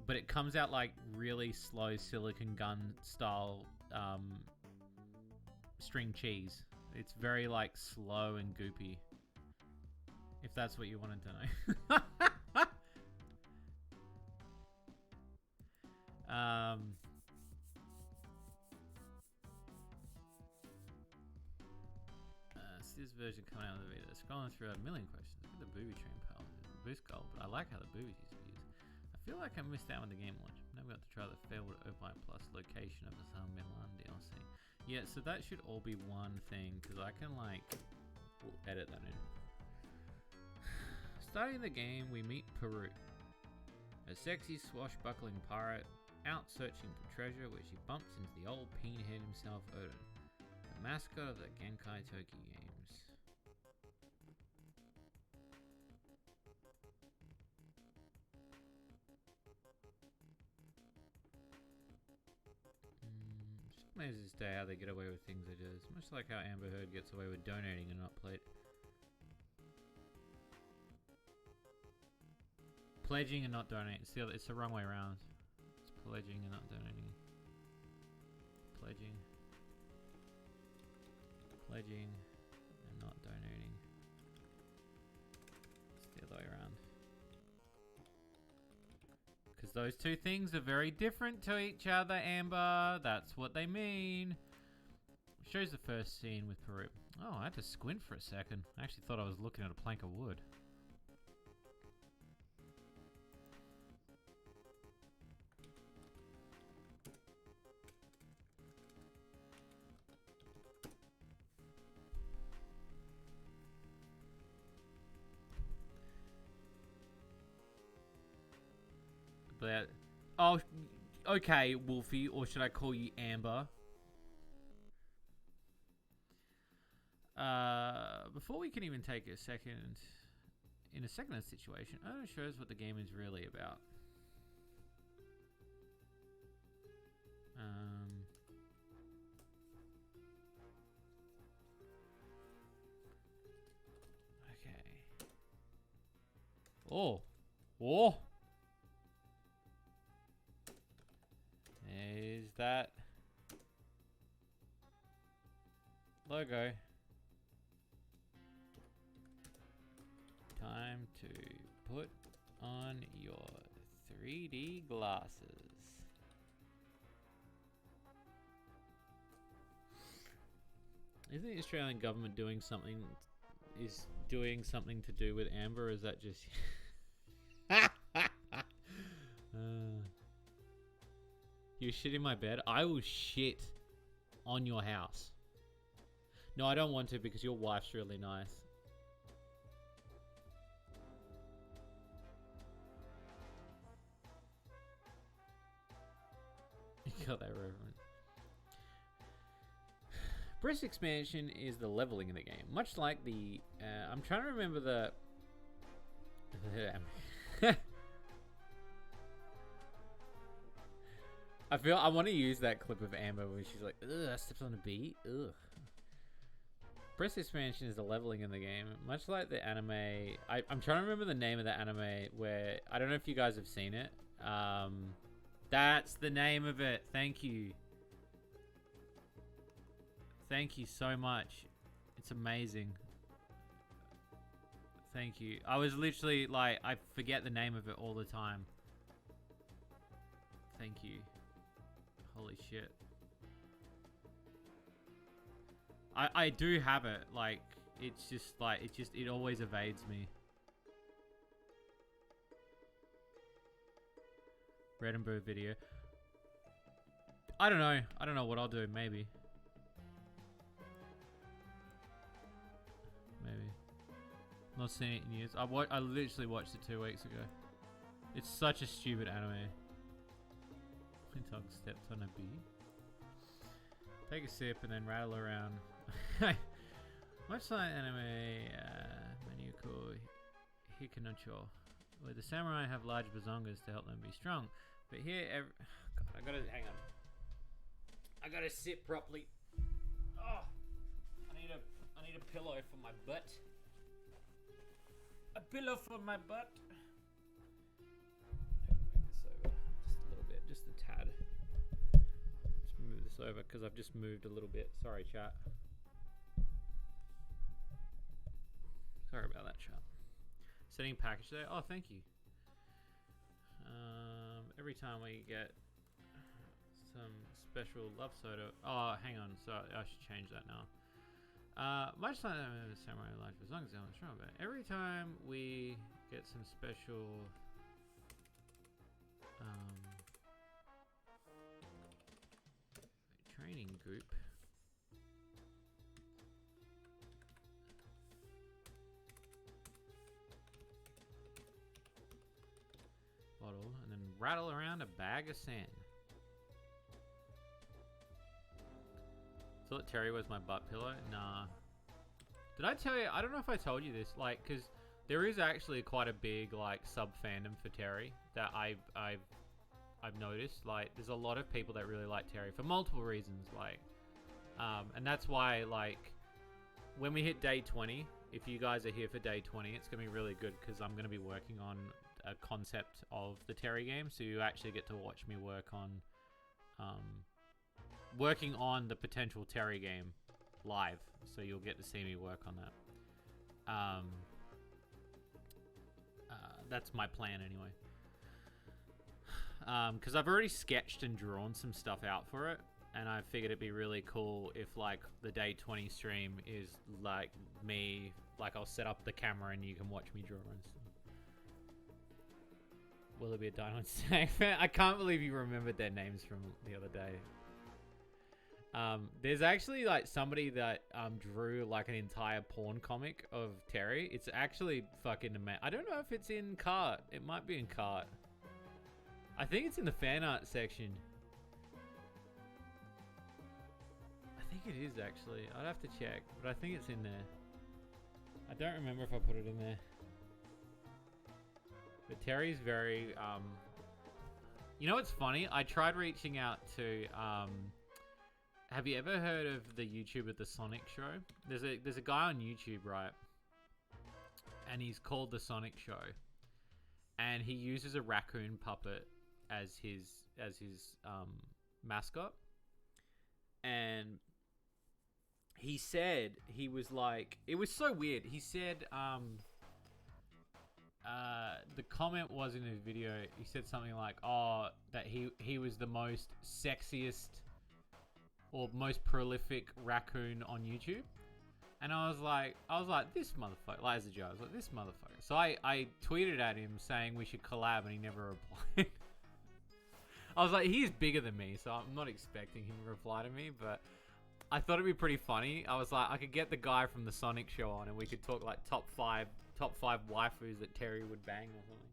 But it comes out like really slow silicone gun style string cheese. It's very like slow and goopy. If that's what you wanted to know. This version coming out of the video. Scrolling through a million questions. Look at the booby train pal. Boost gold, but I like how the boobies used to be used. I feel like I missed out on the game launch. Never got to try the failed Opine Plus location of the San Milan DLC. Yeah, so that should all be one thing because I can like edit that in. Starting the game, we meet Peru, a sexy swashbuckling pirate out searching for treasure, where she bumps into the old peenhead himself, Odin, the mascot of the Genkai Toki games. Amazes this day how they get away with things they do. It's much like how Amber Heard gets away with donating and not pledging. Pledging and not donating. It's the wrong way around. It's pledging and not donating. Pledging. Pledging and not donating. It's the other way around. those two things are very different to each other, Amber. That's what they mean. Shows the first scene with Peru. Oh, I had to squint for a second. I actually thought I was looking at a plank of wood. But, oh, okay, Wolfie, or should I call you Amber? Before we can even take a second, in a second situation, it shows what the game is really about. Okay. Oh. Is that logo? Time to put on your 3D glasses. Isn't the Australian government doing something? Is doing something to do with Amber? Or is that just? You shit in my bed? I will shit on your house. No, I don't want to because your wife's really nice. You got that reference. Breast expansion is the leveling in the game. Much like the... I'm trying to remember the... I want to use that clip of Amber where she's like, ugh, I stepped on a bee. Ugh. Breast expansion is the leveling in the game. Much like the anime... I'm trying to remember the name of the anime where... I don't know if you guys have seen it. That's the name of it. Thank you. Thank you so much. It's amazing. Thank you. I was literally like, I forget the name of it all the time. Thank you. Holy shit. I do have it. Like, it's just like, it always evades me. Red and Blue video. I don't know. I don't know what I'll do. Maybe. Not seen it in years. I literally watched it 2 weeks ago. It's such a stupid anime. My dog stepped on a bee. Take a sip and then rattle around. Much like anime menu called Hikanocho, where the samurai have large bazongas to help them be strong. But here, God, I gotta hang on. I gotta sit properly. Oh, I need a pillow for my butt. A pillow for my butt. Move this over just a little bit, just a tad. Just move this over because I've just moved a little bit. Sorry, chat. Sorry about that, chat. Setting package there. Oh, thank you. Every time we get some special love soda. Oh, hang on. So I should change that now. Much like Samurai Life, as long as I'm strong, but every time we get some special training group, bottle, and then rattle around a bag of sand. Thought Terry was my butt pillow? Nah. Did I tell you? I don't know if I told you this. Like, because there is actually quite a big like sub fandom for Terry that I've noticed. Like, there's a lot of people that really like Terry for multiple reasons. Like, and that's why like when we hit day 20, if you guys are here for day 20, it's gonna be really good because I'm gonna be working on a concept of the Terry game, so you actually get to watch me work on working on the potential Terry game live, so you'll get to see me work on that. That's my plan anyway. because I've already sketched and drawn some stuff out for it, and I figured it'd be really cool if like the day 20 stream is like me, like I'll set up the camera and you can watch me draw and stuff. Will there be a Dino and Snake fan? I can't believe you remembered their names from the other day. There's actually like somebody that drew like an entire porn comic of Terry. It's actually fucking amazing. I don't know if it's in Cart. It might be in Cart. I think it's in the fan art section. I think it is actually. I'd have to check, but I think it's in there. I don't remember if I put it in there. But Terry's very you know what's funny? I tried reaching out to have you ever heard of the YouTuber The Sonic Show? There's a guy on YouTube, right? And he's called The Sonic Show. And he uses a raccoon puppet as his mascot. And he said, he was like, it was so weird. He said the comment was in his video, he said something like, oh, that he was the most sexiest or most prolific raccoon on YouTube. And I was like, this motherfucker, like as a joke, I was like, this motherfucker. So I tweeted at him saying we should collab, and he never replied. I was like, he's bigger than me, so I'm not expecting him to reply to me, but I thought it'd be pretty funny. I was like, I could get the guy from the Sonic Show on, and we could talk like top five waifus that Terry would bang or something.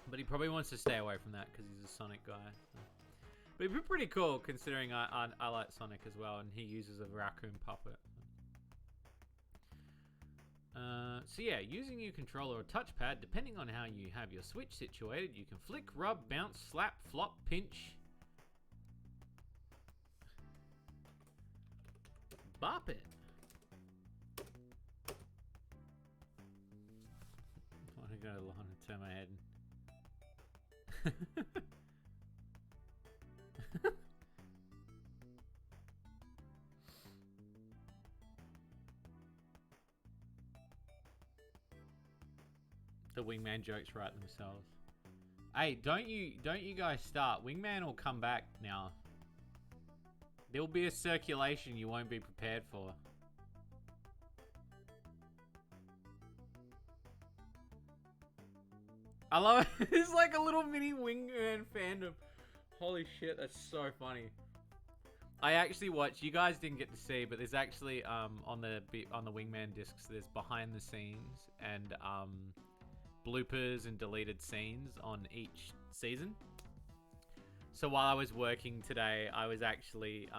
But he probably wants to stay away from that because he's a Sonic guy. So. But it'd be pretty cool considering I like Sonic as well, and he uses a raccoon puppet. So yeah, using your controller or touchpad, depending on how you have your Switch situated, you can flick, rub, bounce, slap, flop, pinch, bop it. I want to go along and turn my head. The Wingman jokes write themselves. Hey, don't you guys start. Wingman will come back now. There'll be a circulation you won't be prepared for. I love it. It's like a little mini Wingman fandom. Holy shit, that's so funny. I actually watched. You guys didn't get to see, but there's actually on the Wingman discs, there's behind the scenes and bloopers and deleted scenes on each season. So while I was working today, I was actually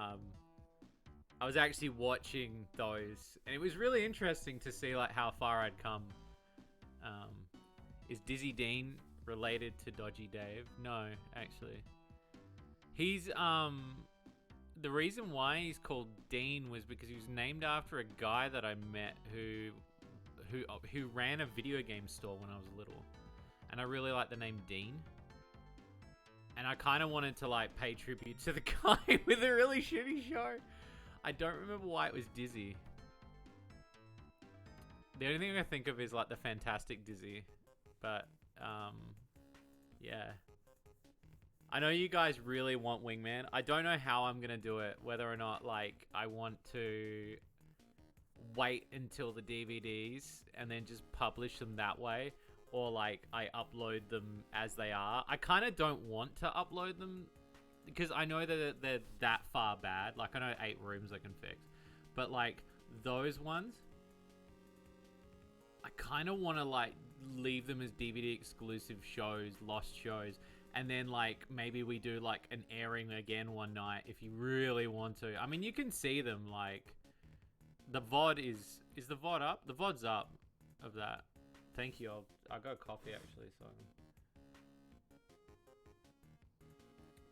watching those, and it was really interesting to see like how far I'd come. Is Dizzy Dean related to Dodgy Dave? No, actually. He's the reason why he's called Dean was because he was named after a guy that I met who ran a video game store when I was little, and I really like the name Dean, and I kind of wanted to like pay tribute to the guy with a really shitty show. I don't remember why it was Dizzy. The only thing I think of is like the Fantastic Dizzy, but yeah. I know you guys really want Wingman. I don't know how I'm gonna do it, whether or not like I want to wait until the DVDs and then just publish them that way, or like I upload them as they are. I kind of don't want to upload them because I know that they're that far bad. Like I know 8 Rooms I can fix, but like those ones, I kind of want to like leave them as DVD exclusive shows, lost shows, and then like maybe we do like an airing again one night if you really want to. I mean, you can see them like. The VOD is the VOD up? The VOD's up of that. Thank you. I got coffee actually, so.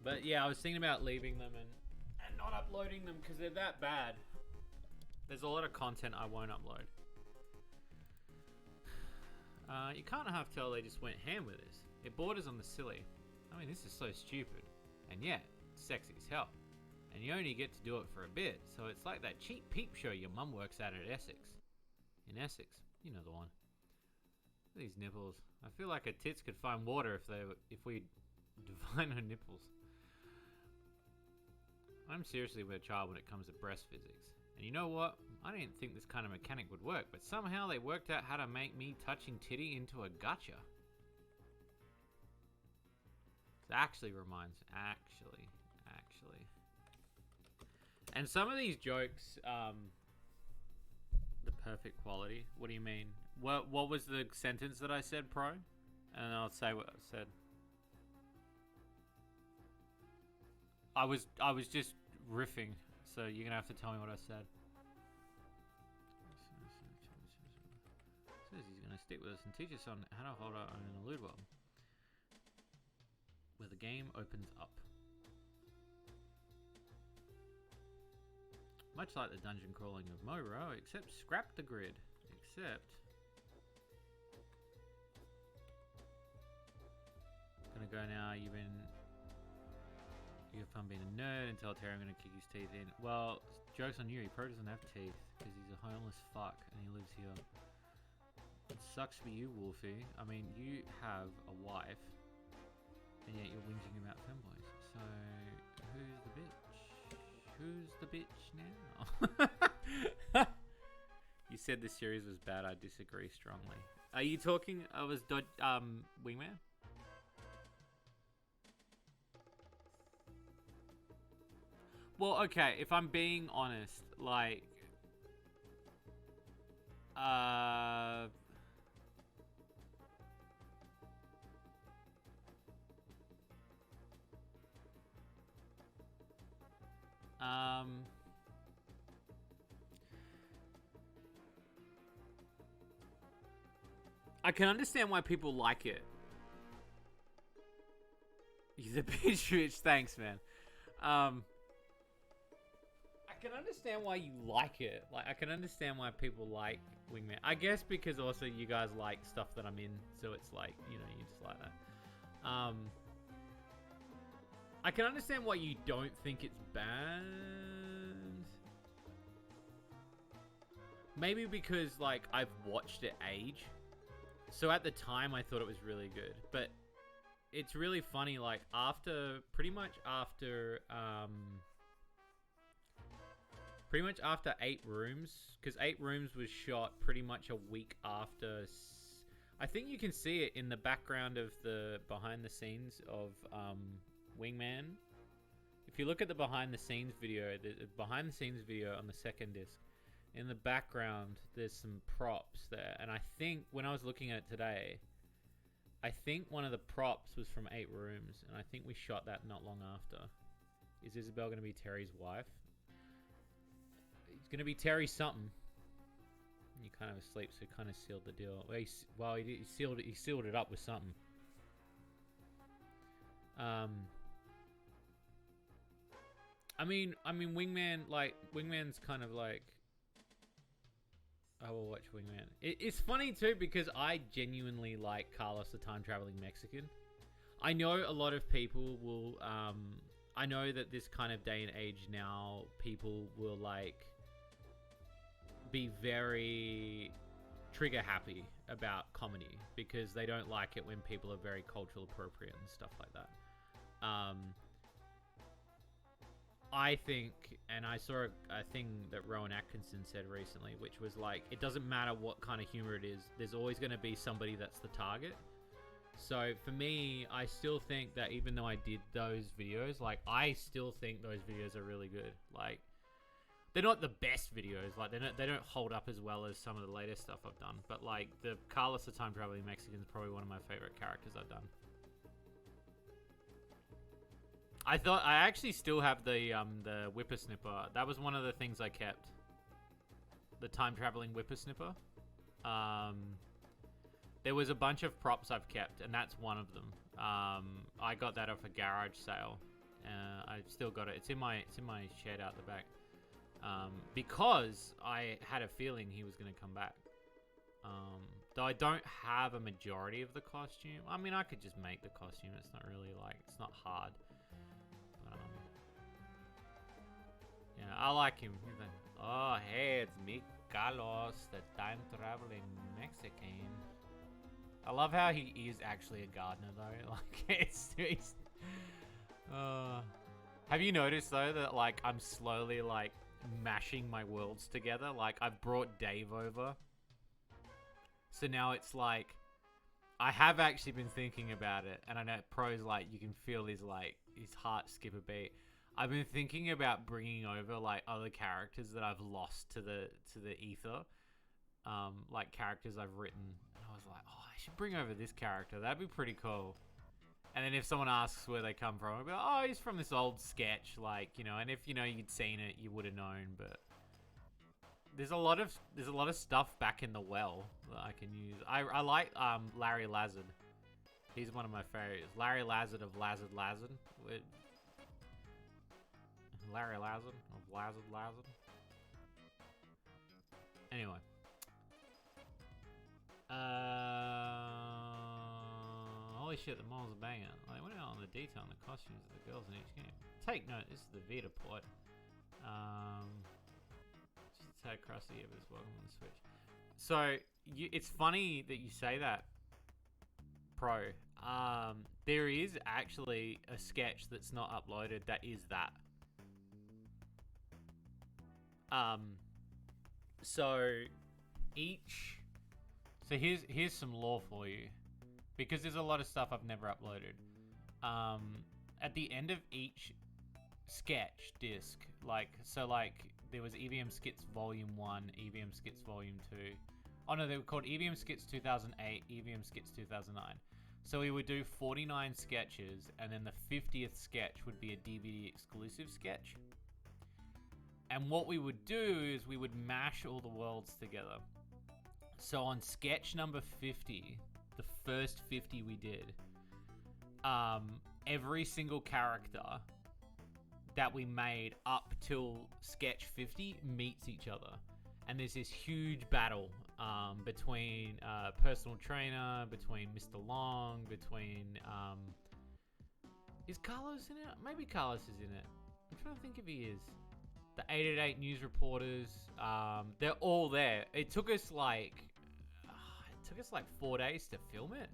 But yeah, I was thinking about leaving them and not uploading them because they're that bad. There's a lot of content I won't upload. You can't half tell they just went ham with this. It borders on the silly. I mean, this is so stupid. And yet, sexy as hell. And you only get to do it for a bit, so it's like that cheap peep show your mum works at Essex. In Essex, you know the one. These nipples. I feel like her tits could find water if we define her nipples. I'm seriously a child when it comes to breast physics. And you know what? I didn't think this kind of mechanic would work, but somehow they worked out how to make me touching titty into a gotcha. It actually reminds... Actually. And some of these jokes, the perfect quality. What do you mean? What was the sentence that I said, Pro? And I'll say what I said. I was just riffing, so you're gonna have to tell me what I said. Says he's gonna stick with us and teach us on how to hold our own in a lewd world, where the game opens up. Much like the dungeon crawling of Moro, except scrap the grid. Except... Gonna go now, you have fun being a nerd and tell Terry I'm gonna kick his teeth in. Well, joke's on you, he probably doesn't have teeth, because he's a homeless fuck and he lives here. It sucks for you, Wolfie. I mean, you have a wife, and yet you're whinging about femboys. So, who's the bitch? Who's the bitch now? You said this series was bad. I disagree strongly. Are you talking? Wingman? Well, okay. If I'm being honest, like, I can understand why people like it. He's a bitch. Thanks, man. I can understand why you like it. Like, I can understand why people like Wingman. I guess because also you guys like stuff that I'm in, so it's like, you know, you just like that. I can understand why you don't think it's bad. Maybe because, like, I've watched it age. So at the time, I thought it was really good. But it's really funny, like, pretty much after 8 Rooms, because 8 Rooms was shot pretty much a week after. I think you can see it in the background of the behind the scenes of Wingman. If you look at the behind the scenes video on the second disc, in the background there's some props there, and I think when I was looking at it today, I think one of the props was from 8 Rooms, and I think we shot that not long after. Is Isabel going to be Terry's wife? He's going to be Terry something. He kind of asleep, so he kind of sealed the deal. Well, he sealed it up with something. I mean, Wingman's kind of like, I will watch Wingman. It's funny too because I genuinely like Carlos the Time Traveling Mexican. I know a lot of people will, I know that this kind of day and age now, people will like be very trigger happy about comedy because they don't like it when people are very cultural appropriate and stuff like that. I think, and I saw a thing that Rowan Atkinson said recently, which was like, it doesn't matter what kind of humor it is, there's always going to be somebody that's the target. So for me, I still think that even though I did those videos, like, I still think those videos are really good. Like, they're not the best videos, like, they don't hold up as well as some of the latest stuff I've done, but like, the Carlos the Time Traveling Mexican is probably one of my favorite characters I've done. I actually still have the whippersnipper. That was one of the things I kept. The time traveling whippersnipper. There was a bunch of props I've kept, and that's one of them. I got that off a garage sale. I've still got it. It's in my shed out the back. Because I had a feeling he was going to come back. Though I don't have a majority of the costume. I mean, I could just make the costume. It's not really like, it's not hard. Yeah, I like him. He's like, oh, hey, it's me, Carlos, the time-traveling Mexican. I love how he is actually a gardener though. Like it's have you noticed though that like I'm slowly like mashing my worlds together? Like I've brought Dave over. So now it's like I have actually been thinking about it, and I know Pro's like you can feel his heart skip a beat. I've been thinking about bringing over like other characters that I've lost to the ether, like characters I've written. And I was like, oh, I should bring over this character. That'd be pretty cool. And then if someone asks where they come from, I'll be like, oh, he's from this old sketch, like, you know. And if you know you'd seen it, you would have known. But there's a lot of stuff back in the well that I can use. I like Larry Lazard. He's one of my favorites. Larry Lazard of Lazard. Larry Lazard of Lazard. Anyway. Holy shit, the models are banging. They went out on the detail and the costumes of the girls in each game. Take note, this is the Vita port. Just a tad crusty, but it's welcome on the Switch. So, it's funny that you say that, Pro. There is actually a sketch that's not uploaded that is that. So here's some lore for you, because there's a lot of stuff I've never uploaded. At the end of each sketch disc, like there was EVM Skits Volume 1, EVM Skits Volume 2. Oh no, they were called EVM Skits 2008, EVM Skits 2009. So we would do 49 sketches, and then the 50th sketch would be a DVD exclusive sketch. And what we would do is we would mash all the worlds together. So on sketch number 50, the first 50 we did, every single character that we made up till sketch 50 meets each other. And there's this huge battle between personal trainer, between Mr. Long, between... is Carlos in it? Maybe Carlos is in it. I'm trying to think if he is. The 888 news reporters, they're all there. It took us like 4 days to film it.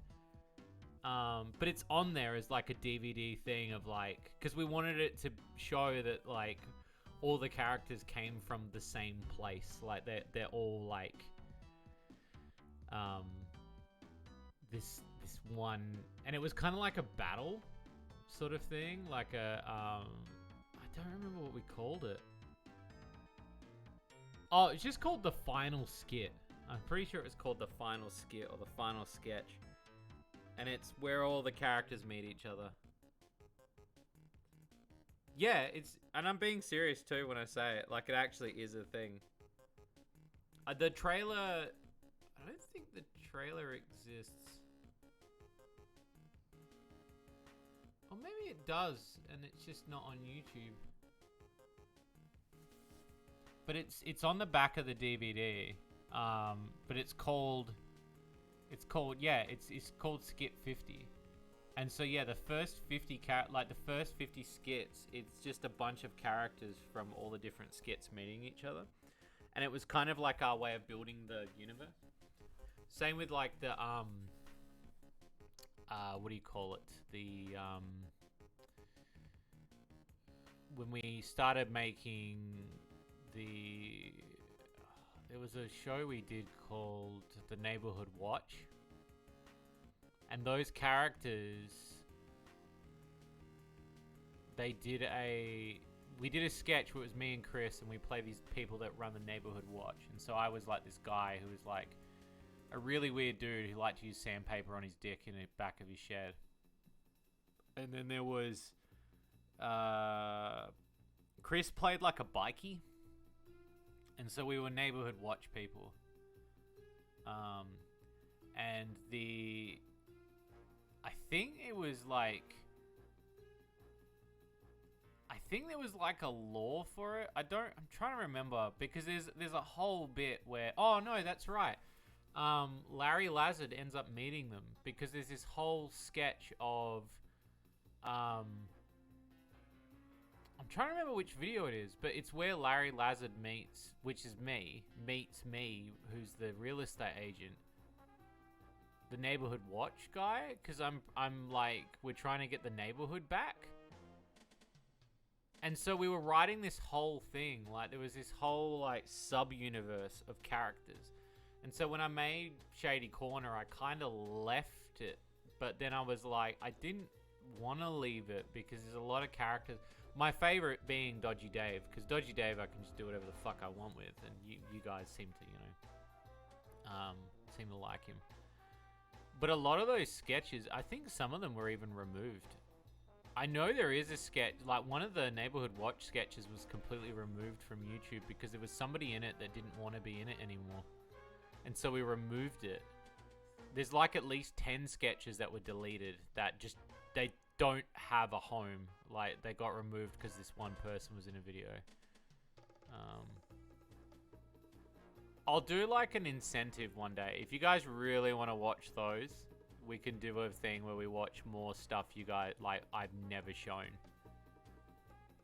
But it's on there as like a DVD thing of like, because we wanted it to show that like all the characters came from the same place. Like they're all like this one, and it was kind of like a battle sort of thing, like a I don't remember what we called it. Oh, it's just called the final skit. I'm pretty sure it was called the final skit or the final sketch. And it's where all the characters meet each other. Yeah, and I'm being serious too when I say it. Like, it actually is a thing. The trailer... I don't think the trailer exists. Or maybe it does, and it's just not on YouTube. But it's on the back of the DVD. But it's called Skit 50. And so yeah, the first 50 skits, it's just a bunch of characters from all the different skits meeting each other. And it was kind of like our way of building the universe. Same with like the what do you call it? The when we started making there was a show we did called The Neighborhood Watch. And those characters, we did a sketch where it was me and Chris, and we play these people that run the Neighborhood Watch. And so I was like this guy who was like a really weird dude who liked to use sandpaper on his dick in the back of his shed. And then there was Chris played like a bikie. And so we were Neighborhood Watch people. And I think there was like a lore for it. I'm trying to remember, because there's a whole bit where, oh no, that's right. Larry Lazard ends up meeting them, because there's this whole sketch of I'm trying to remember which video it is, but it's where Larry Lazard meets me, who's the real estate agent. the neighborhood watch guy, because I'm like, we're trying to get the neighborhood back. And so we were writing this whole thing, like there was this whole like sub-universe of characters. And so when I made Shady Corner, I kind of left it, but then I was like, I didn't want to leave it because there's a lot of characters. My favorite being Dodgy Dave, because Dodgy Dave I can just do whatever the fuck I want with, and you guys seem to, seem to like him. But a lot of those sketches, I think some of them were even removed. I know there is a sketch, like one of the Neighborhood Watch sketches was completely removed from YouTube because there was somebody in it that didn't want to be in it anymore. And so we removed it. There's like at least 10 sketches that were deleted that just, they don't have a home. Like they got removed because this one person was in a video. I'll do like an incentive one day. If you guys really want to watch those, we can do a thing where we watch more stuff you guys, like, I've never shown.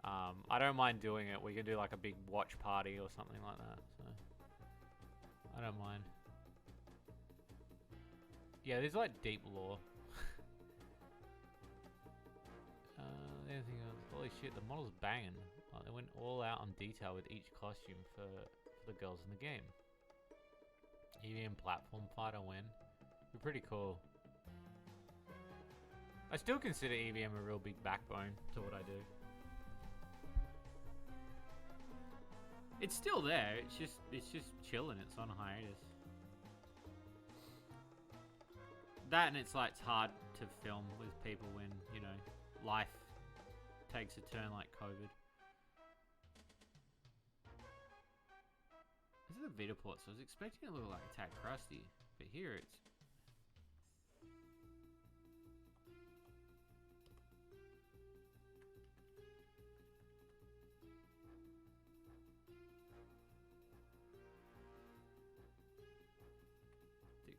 I don't mind doing it. We can do like a big watch party or something like that. So I don't mind. Yeah, there's like deep lore. Anything else? Holy shit, the model's banging. Like, they went all out on detail with each costume for the girls in the game. EVM platform fighter win. Be pretty cool. I still consider EVM a real big backbone to what I do. It's still there. It's just chilling. It's on hiatus. That and it's like it's hard to film with people when, you know, life takes a turn like COVID. This is a Vita port, so I was expecting it to look like Attack Krusty, but here it's...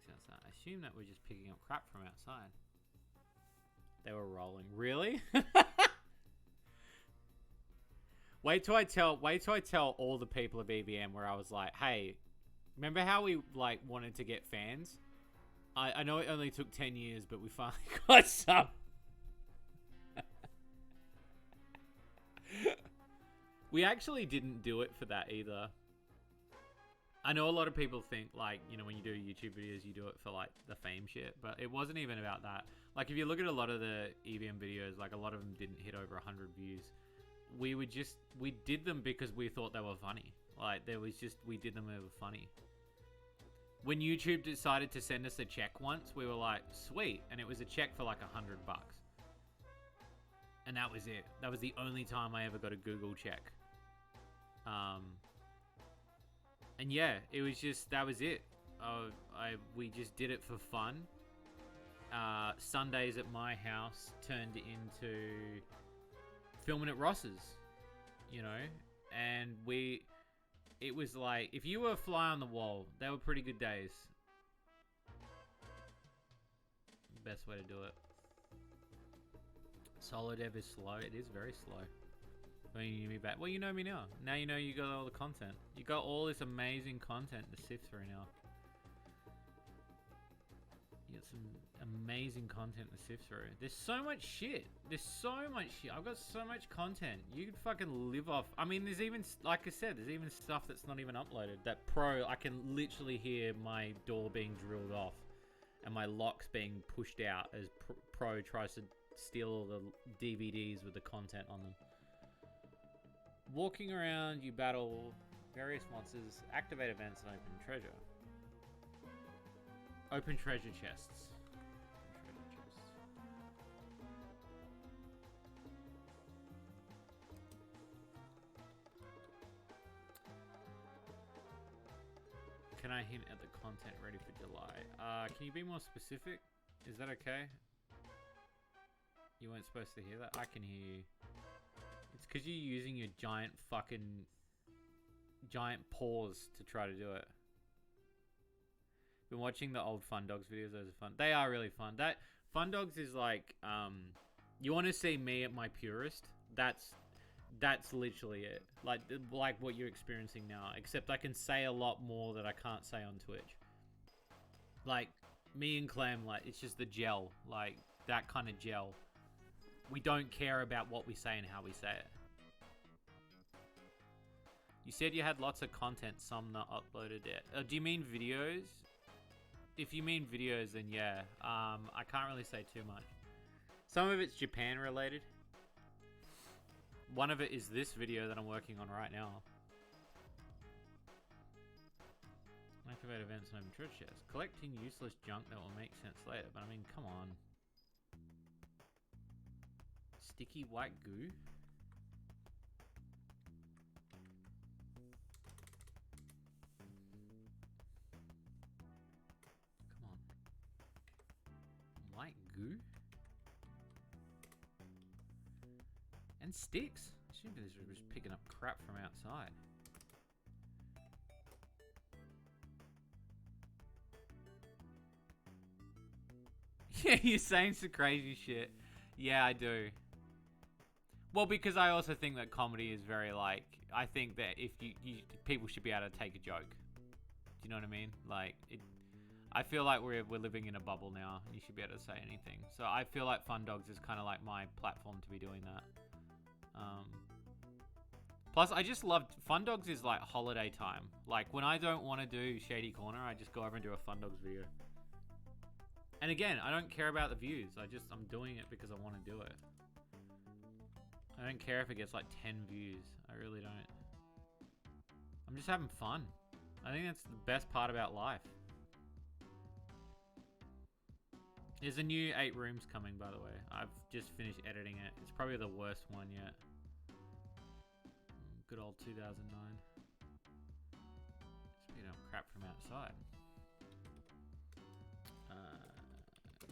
outside. I assume that we're just picking up crap from outside. They were rolling. Really? Wait till I tell all the people of EVM where I was like, hey, remember how we like wanted to get fans? I know it only took 10 years, but we finally got some. We actually didn't do it for that either. I know a lot of people think, like, you know, when you do YouTube videos, you do it for, like, the fame shit. But it wasn't even about that. Like, if you look at a lot of the EVM videos, like, a lot of them didn't hit over 100 views. We did them because we thought they were funny. Like, we did them, they were funny. When YouTube decided to send us a check once, we were like, sweet. And it was a check for, like, $100. And that was it. That was the only time I ever got a Google check. And yeah, it was just, that was it. We just did it for fun. Sundays at my house turned into filming at Ross's, you know? And it was like, if you were a fly on the wall, they were pretty good days. Best way to do it. Solo dev is slow. It is very slow. When you knew me back. Well, you know me now. Now you know you got all the content. You got all this amazing content to sift through now. You got some amazing content to sift through. There's so much shit. There's so much shit. I've got so much content. You could fucking live off. I mean, there's even, like I said, there's even stuff that's not even uploaded. That Pro, I can literally hear my door being drilled off and my locks being pushed out as Pro tries to steal all the DVDs with the content on them. Walking around, you battle various monsters, activate events, and open treasure. Open treasure chests. Can I hint at the content ready for July? Can you be more specific? Is that okay? You weren't supposed to hear that? I can hear you. It's because you're using your giant paws to try to do it. Been watching the old Fun Dogs videos. Those are fun. They are really fun. That Fun Dogs is like, you want to see me at my purest? That's literally it. Like what you're experiencing now. Except I can say a lot more that I can't say on Twitch. Like, Me and Clem, like, it's just the gel, like that kind of gel. We don't care about what we say and how we say it. You said you had lots of content, some not uploaded yet. Do you mean videos? If you mean videos, then yeah. I can't really say too much. Some of it's Japan related. One of it is this video that I'm working on right now. Activate events and open treasure chests. Collecting useless junk that will make sense later, but I mean, come on. Sticky white goo? Come on. White goo? And sticks? I assume this was just picking up crap from outside. Yeah, you're saying some crazy shit. Yeah, I do. Well, because I also think that comedy is very, like, I think that if you people should be able to take a joke. Do you know what I mean? Like, I feel like we're living in a bubble now. You should be able to say anything. So I feel like Fun Dogs is kind of like my platform to be doing that. Plus, I just love Fun Dogs is like holiday time. Like, when I don't want to do Shady Corner, I just go over and do a Fun Dogs video. And again, I don't care about the views. I'm doing it because I want to do it. I don't care if it gets like 10 views. I really don't. I'm just having fun. I think that's the best part about life. There's a new 8 rooms coming, by the way. I've just finished editing it. It's probably the worst one yet. Good old 2009. Speaking of crap from outside.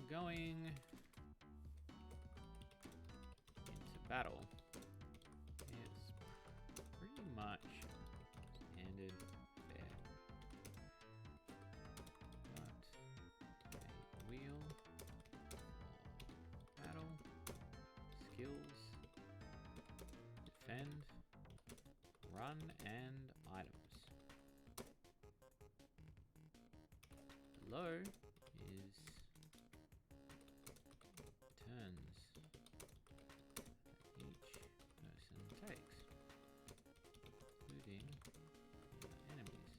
Going into battle is pretty much ended there. Got a wheel for battle, skills, defend, run, and items. Below is turns that each person takes, including enemies.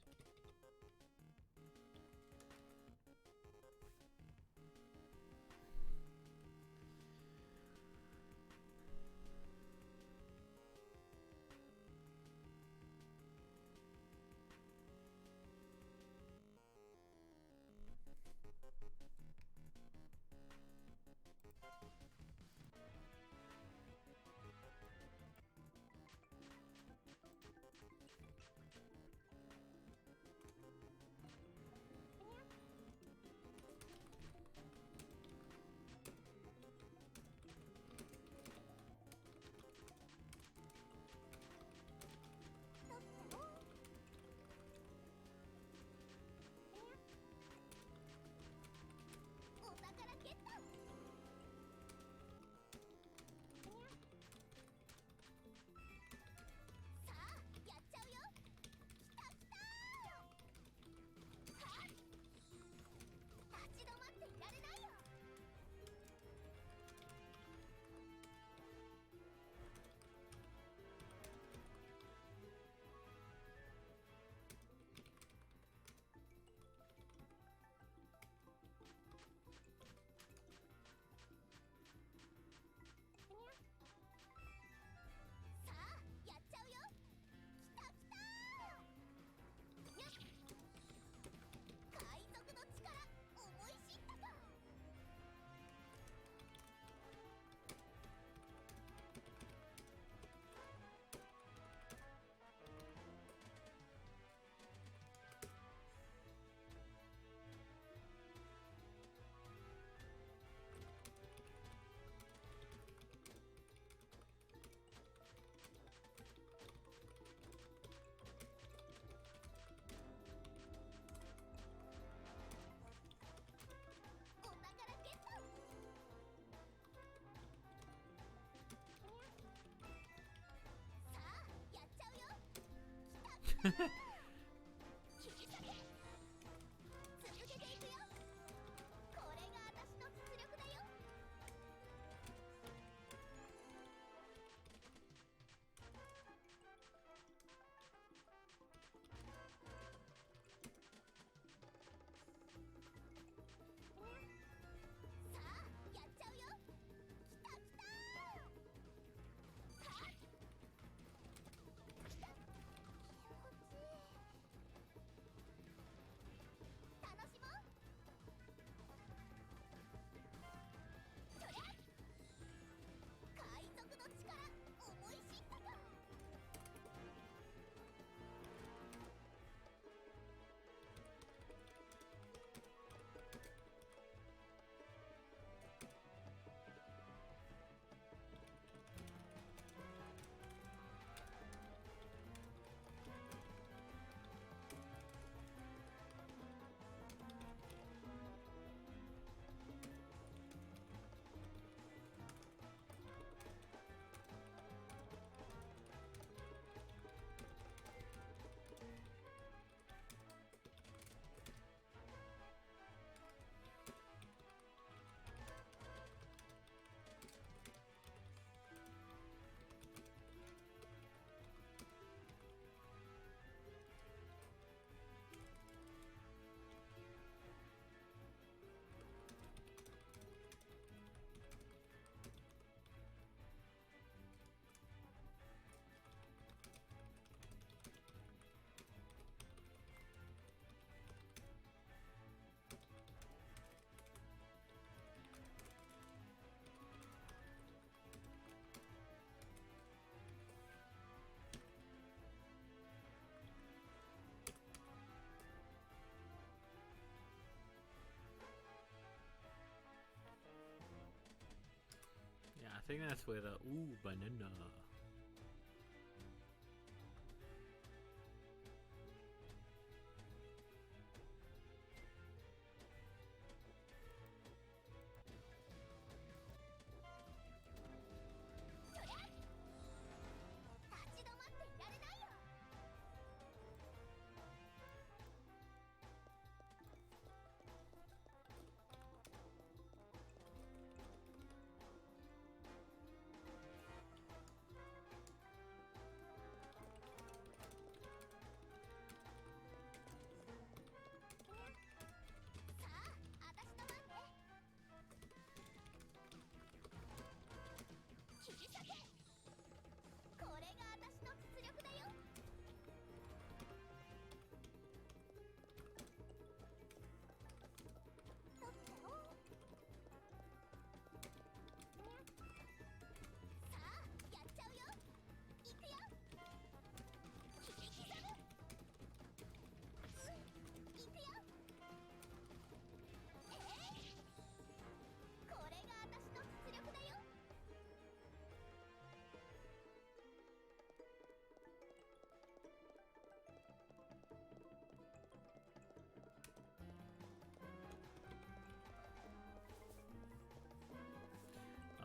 think that's where the ooh banana.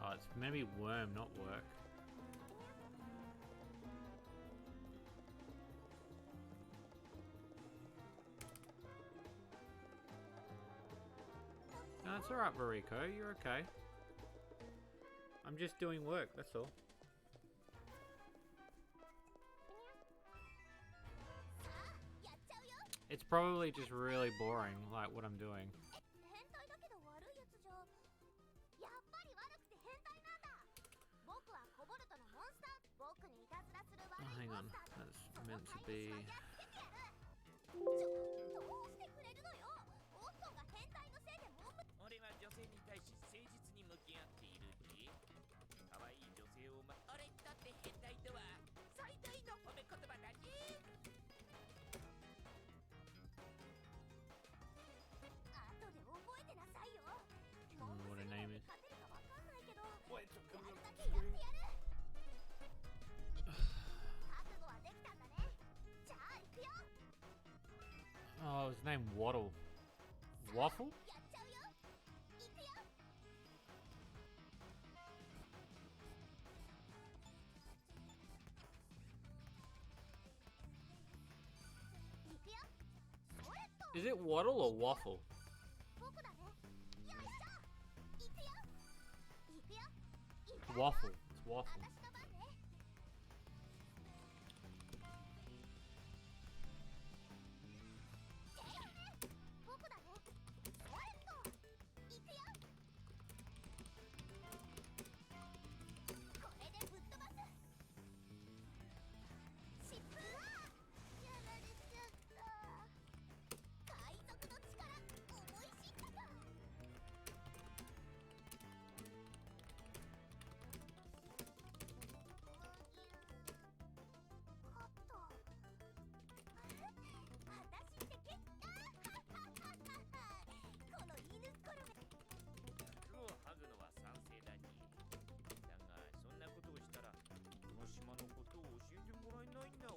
Oh, it's maybe worm, not work. No, it's alright, Mariko. You're okay. I'm just doing work, that's all. It's probably just really boring, like what I'm doing. Oh, hang on. That's meant to be... 俺は女性に対し誠実に向き合っているし、可愛い女性を俺にとって変態とは最大の褒め言葉だし。後で覚えてなさいよ。 I don't know what her name is. 勝てるかわかんないけど、 Wait, やるだけやってやる。覚悟はできたんだね。じゃあ行くよ。 Oh, his name Waddle. Waffle? やっちゃうよ。行くよ。行くよ。それっと。 Is it Waddle or Waffle? 僕だね。よいしょ。行くよ。行くよ。行くよ。 Waffle. It's Waffle. 私の番ね。僕だね。それっと。行くよ。これでぶっ飛ばす。疾風。やられちゃった。海賊の力思い知ったか。カット。私って結構この犬ころめ。役を剥ぐのは賛成だに。だがそんなことをしたらこの島のことを教えてもらえないんだお。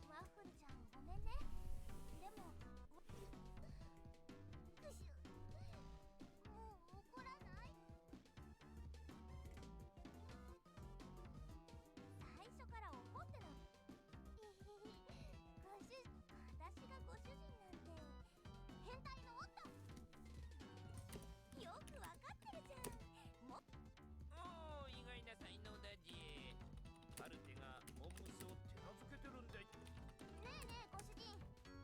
ワッフルちゃんごめんね。でもくしゅもう怒らない。最初から怒ってる。ご主私がご主人なんて変態の夫。よくわかってるじゃん。もおお、意外な才能だじ。カルテがモンムスを手なずけてるんだ。ねえねえご主人、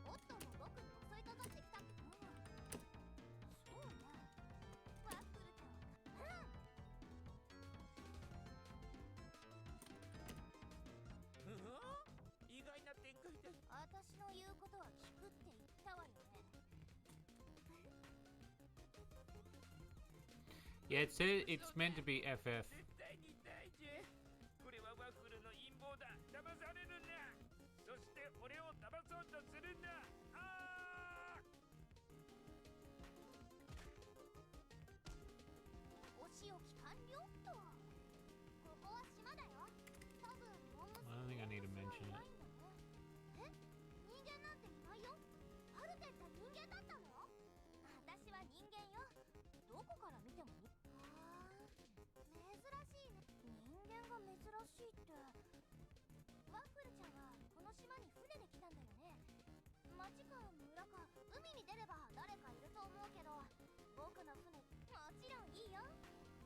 オットーも僕に襲いかかってきた。そうね。ワッフルちゃんは意外な展開だ。私の言うことは聞くって言ったわよね。 Yeah, it says it's meant to be FF. 絶対に大事。これはワッフルの陰謀だ。騙されるんだ。そして俺を騙そうとするんだ。ああ。置完了っと。ここは島だよ。多分モンス I don't think I need to mention いな it. いんだね。え、人間なんていないよ。ハルテって人間だったの？私は人間よ。どこから見てもあー、珍しいね。人間が珍しいって。ワッフルちゃんはこの島に船で来たんだよね。町か村か海に出れば誰かいると思うけど、僕の船もちろんいいよ。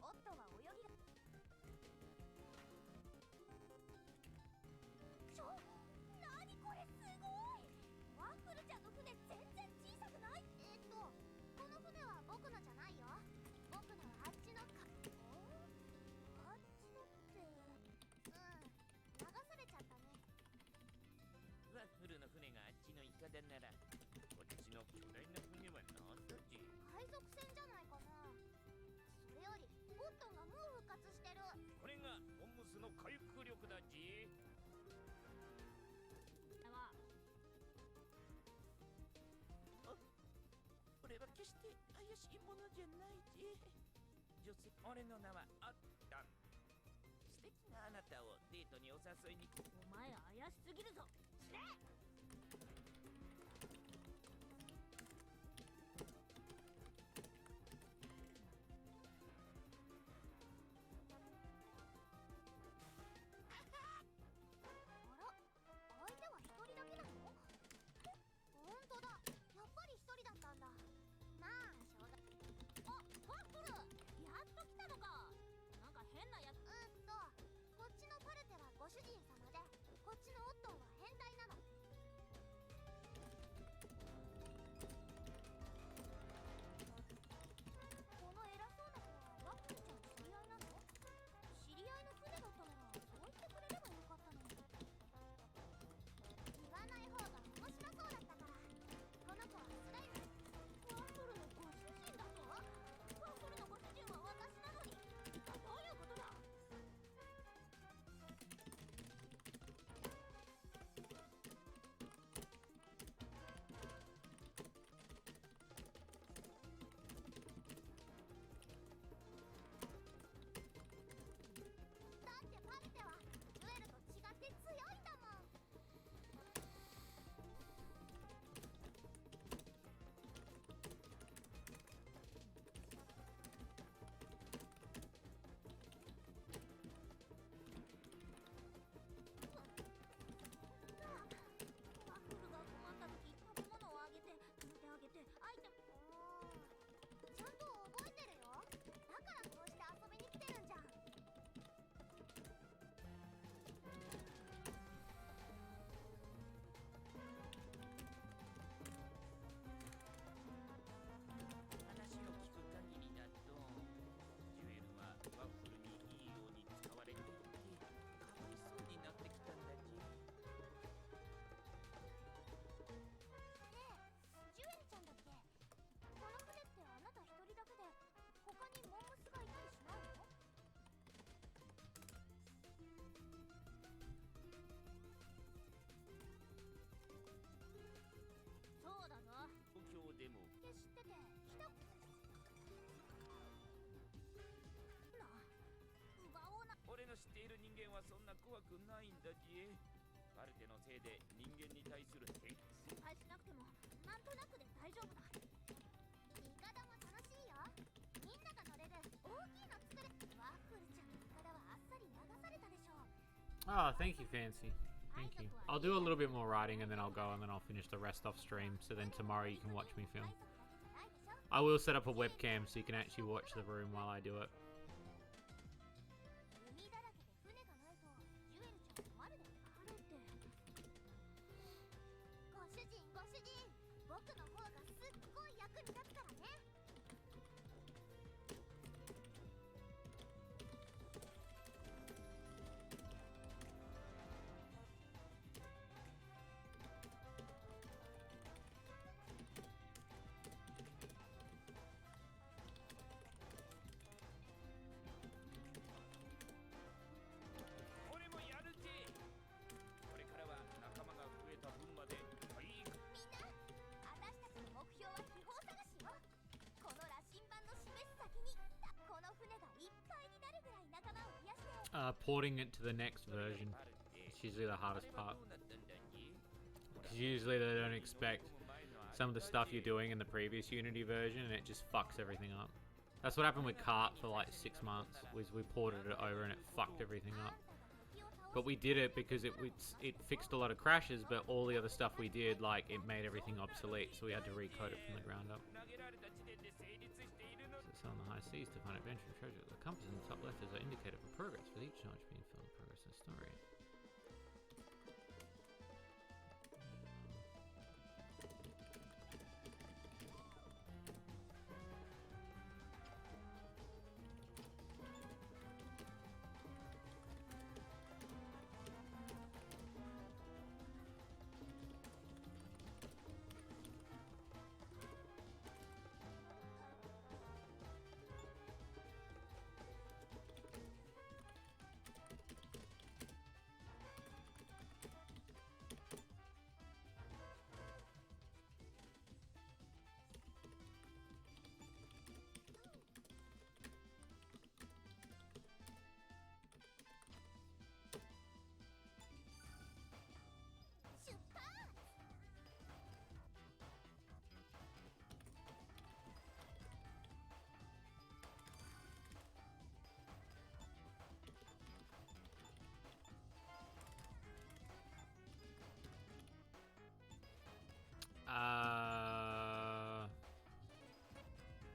オットは泳ぎがなにこれすごい。ワッフルちゃんの船全然小さくない？この船は僕のじゃないよ。僕のはあっちのかあっちのって流されちゃったね。ワッフルの船があっちのイカダなら、こっちの巨大な船はなんだじ。海賊船じゃないかな。それよりオットンがもう復活してる。これがホンムスの回復力だじ。俺は決して怪しいものじゃないじ。女性、俺の名はアッタン。素敵なあなたをデートにお誘いに。お前怪しすぎるぞ。死ね。あら、相手は一人だけなの？ほんとだ、やっぱり一人だったんだ。まあしょうが。あ、ワッフル、やっと来たのか。なんか変なやつ。こっちのパルテはご主人様で、こっちのオットンは変態なの。この偉そうな子はワッフルちゃん知り合いなの？知り合いの船だったならそう言ってくれればよかったのに。言わない方が面白そうだったから。この子はスライム。ワッフルのご主人だと？ワッフルのご主人は私なのに。どういうことだ？だってパルテはジュエルと違って強いんだもん。ワッフルが困った時食べ物をあげて塗ってあげてアイテム。ちゃんと覚えてるよ。だからこうして遊びに来てるんじゃん。話を聞く限りだと、ジュエルはワッフルにいいように使われていて、かわいそうになってきたんだじ。ねえ、ジュエルちゃんだっけ？この船ってあなた一人だけで、他にモンムスがいたりしないの？そうだぞ。東京でもって知ってて来た。な、奪おうな。俺の知っている人間はそんな怖くないんだじ。パルテのせいで人間に対する偏心配しなくてもなんとなくで大丈夫だ。イカダも楽しいよ。みんなが乗れる大きいの作れ。ワッフルちゃんのイカダはあっさり流されたでしょう。 Oh, thank you, Fancy. Thank you. I'll do a little bit more writing and then I'll go and then I'll finish the rest off stream. So then tomorrow you can watch me film. I will set up a webcam so you can actually watch the room while I do it. 海だらけで船がないとジュエルちゃん困るで。あるって。ご主人ご主人、僕の方がすっごい役に立つからね。俺もやるぜ。これからは仲間が増えた分まで体育。みんな、私たちの目標は秘宝探しよ。Porting it to the next version. It's usually the hardest part. Because usually they don't expect some of the stuff you're doing in the previous Unity version, and it just fucks everything up. That's what happened with Cart for like 6 months. Was we ported it over and it fucked everything up. But we did it because it fixed a lot of crashes, but all the other stuff we did, like, it made everything obsolete, so we had to recode it from the ground up. So on the high seas to find adventure and treasure. The compass in the top left is an indicator for progress, with each notch being filled with progress in the story.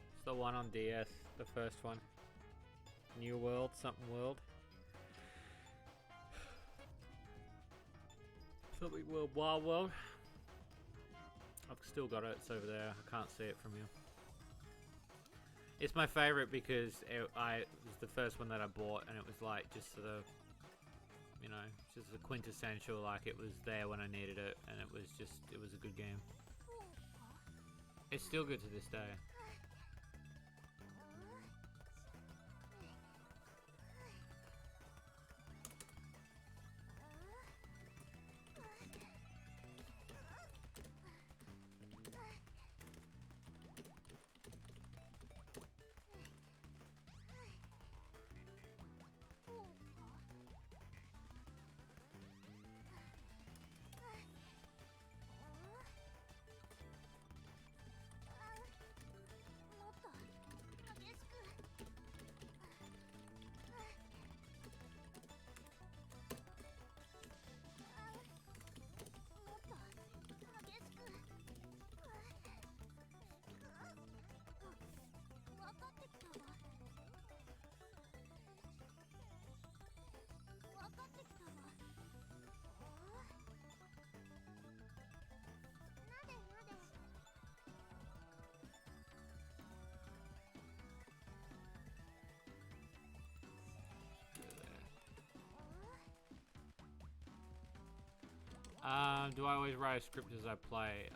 It's the one on DS, the first one. New World, something world. Something world, Wild World. I've still got it, it's over there. I can't see it from here. It's my favorite because it was the first one that I bought, and it was like just sort of, you know, just a quintessential, like it was there when I needed it, and it was a good game. It's still good to this day. Do I always write a script as I play?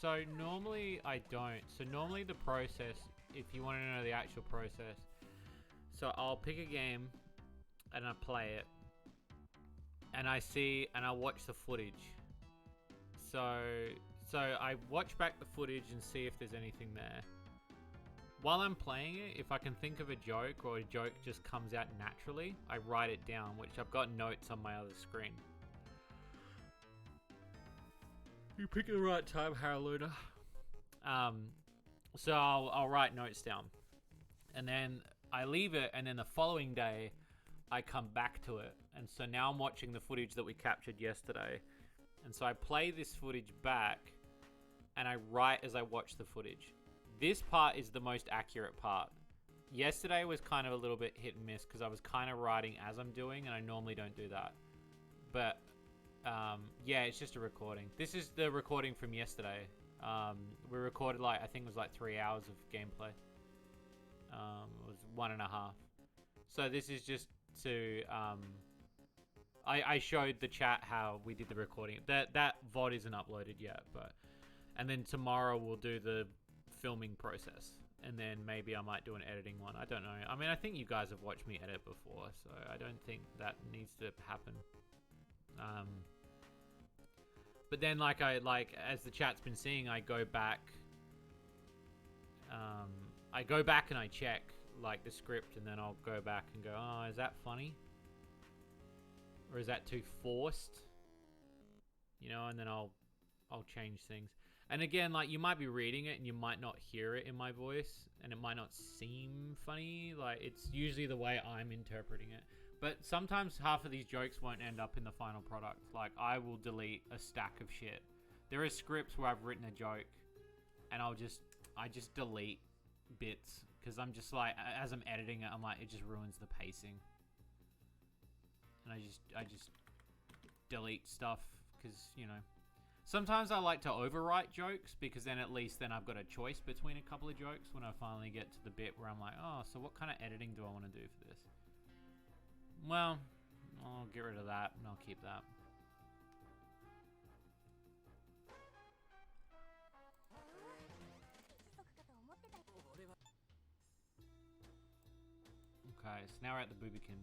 So normally I don't. So normally the process, if you want to know the actual process, so I'll pick a game and I play it, and I see and I watch the footage. So I watch back the footage and see if there's anything there. While I'm playing it, if I can think of a joke or a joke just comes out naturally, I write it down, which I've got notes on my other screen. You pick the right time, Haraluna. So I'll write notes down, and then I leave it, and then the following day I come back to it, and so now I'm watching the footage that we captured yesterday, and so I play this footage back and I write as I watch the footage. This part is the most accurate part. Yesterday was kind of a little bit hit and miss because I was kind of writing as I'm doing, and I normally don't do that. But yeah, it's just a recording. This is the recording from yesterday. We recorded I think it was 3 hours of gameplay. It was 1.5. So this is just to I showed the chat how we did the recording. That VOD isn't uploaded yet, and then tomorrow we'll do the filming process, and then maybe I might do an editing one. I don't know. I mean, I think you guys have watched me edit before, so I don't think that needs to happen. But then as the chat's been seeing, I go back and I check like the script, and then I'll go back and go, oh, is that funny? Or is that too forced? You know, and then I'll change things. And again, like, you might be reading it and you might not hear it in my voice, and it might not seem funny. Like, it's usually the way I'm interpreting it. But sometimes half of these jokes won't end up in the final product. Like, I will delete a stack of shit. There are scripts where I've written a joke and I just delete bits because I'm just like, as I'm editing it, I'm like, it just ruins the pacing. And I just delete stuff because, you know, sometimes I like to overwrite jokes because then at least then I've got a choice between a couple of jokes when I finally get to the bit where I'm like, oh, so what kind of editing do I want to do for this? Well, I'll get rid of that and I'll keep that. Okay, so now we're at the Boobikin.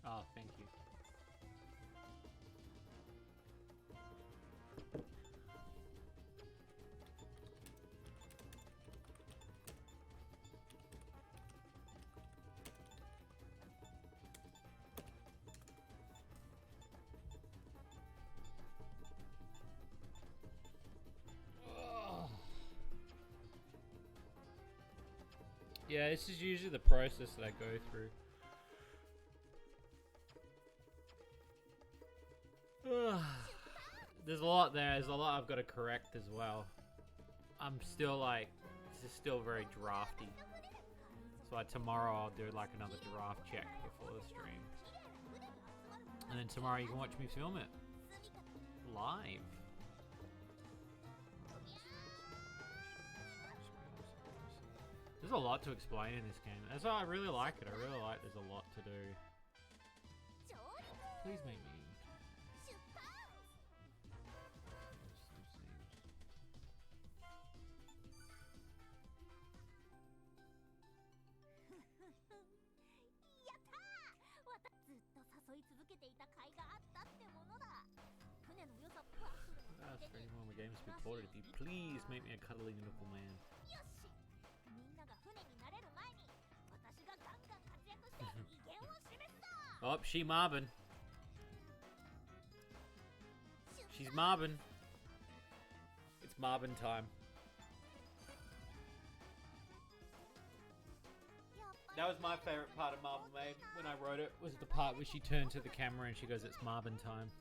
Oh, thank you. Yeah, this is usually the process that I go through. There's a lot there. There's a lot I've got to correct as well. I'm still like, this is still very drafty. So tomorrow I'll do like another draft check before the stream. And then tomorrow you can watch me film it. Live. There's a lot to explain in this game. That's why I really like it. I really like there's a lot to do. Please make me. Ask for anyone when the game is reported. If you please make me a cuddly little man. Oh, she mobbing. She's mobbing. It's mobbing time. That was my favorite part of Marble Maid when I wrote it, was the part where she turned to the camera and she goes, it's Marvin time.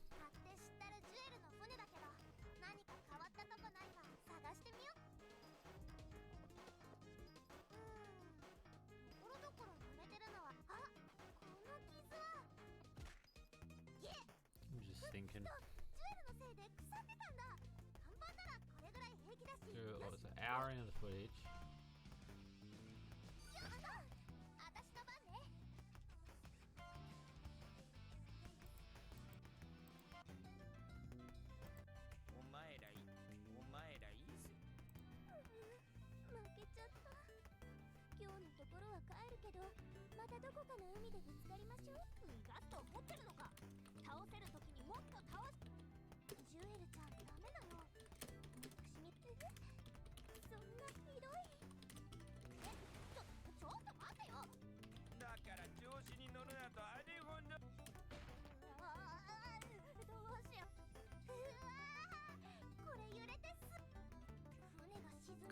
I'm just thinking. What was it? Hour into the footage.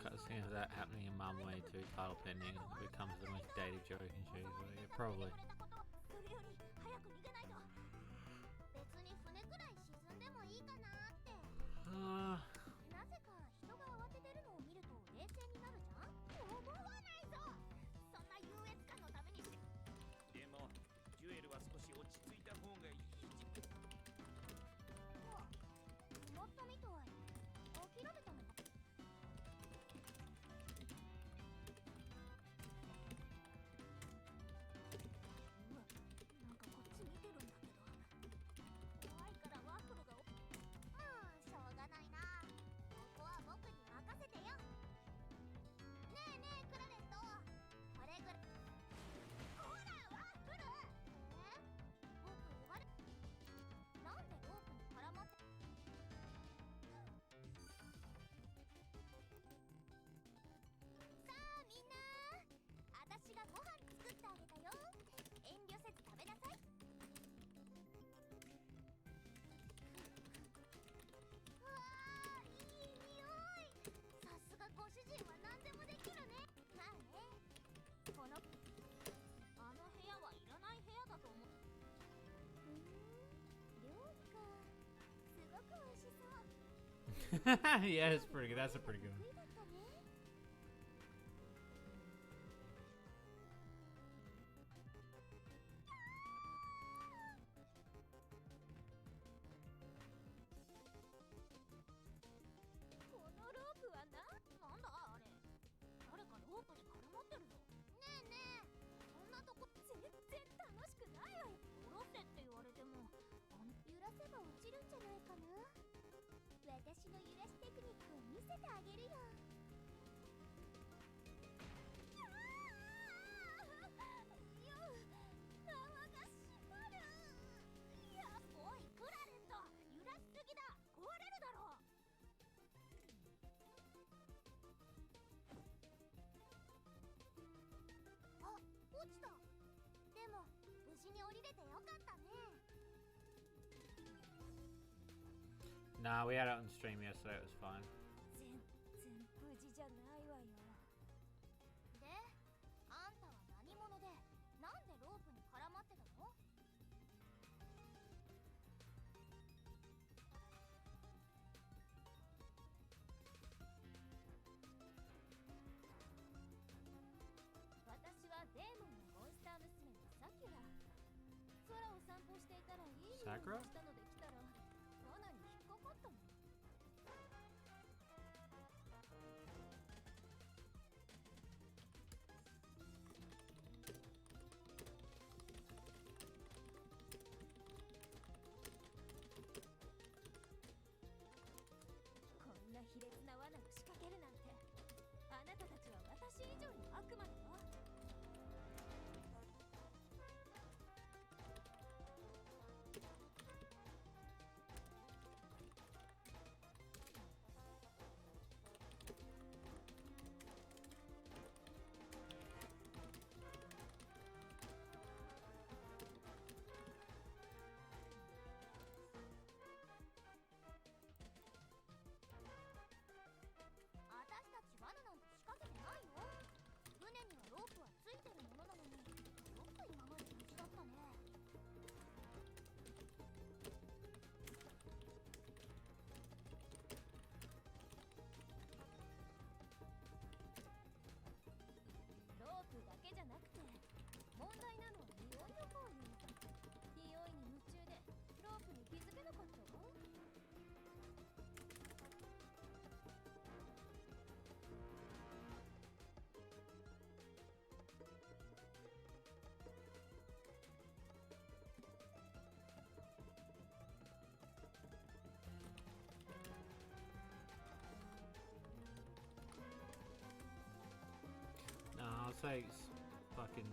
Cutscene of that happening in Marmalade 2 title pending. It becomes the most dated joke in Shady. Yeah, probably. Yeah, it's pretty good. That's a pretty good one. Nah, we had it on stream yesterday, it was fine. sakes, fucking.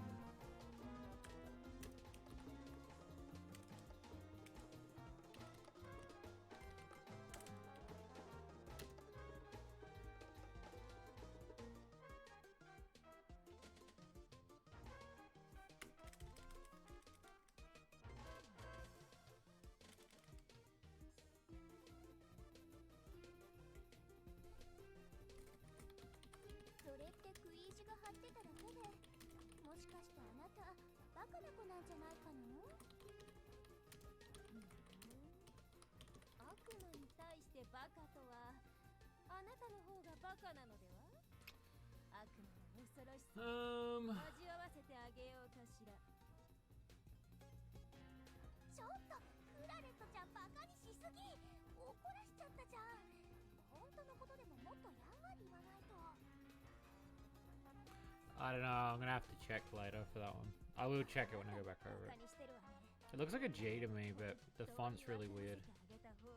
それって食い意地が張ってただけで、もしかしてあなたバカな子なんじゃないかの？悪魔に対してバカとは、あなたの方がバカなのでは？悪魔の恐ろしさを味わわせてあげようかしら。ちょっとクラレットちゃんバカにしすぎ。怒らしちゃったじゃん。本当のことでももっとやんわり言わないと。I don't know. I'm gonna have to check later for that one. I will check it when I go back over it. It looks like a G to me, but the font's really weird.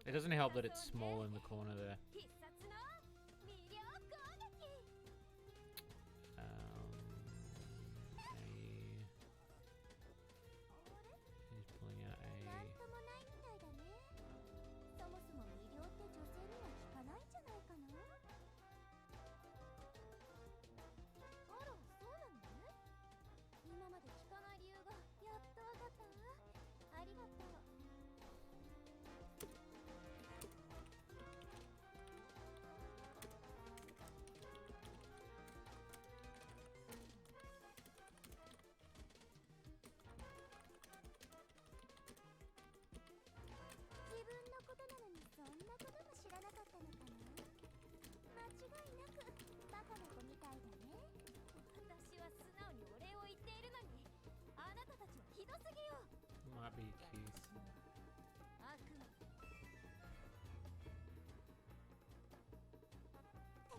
It doesn't help that it's small in the corner there. He's pulling out a. そもそも魅了って女性には効かないんじゃないかな。あら、そうなのね。今まで聞かない理由がやっとわかったわ。ありがとう。自分のことなのにそんなことも知らなかったのかな。間違いなくバカな子みたいだね。私は素直にお礼を言っているのに、あなたたちはひどすぎよ。 Might be key. 悪魔。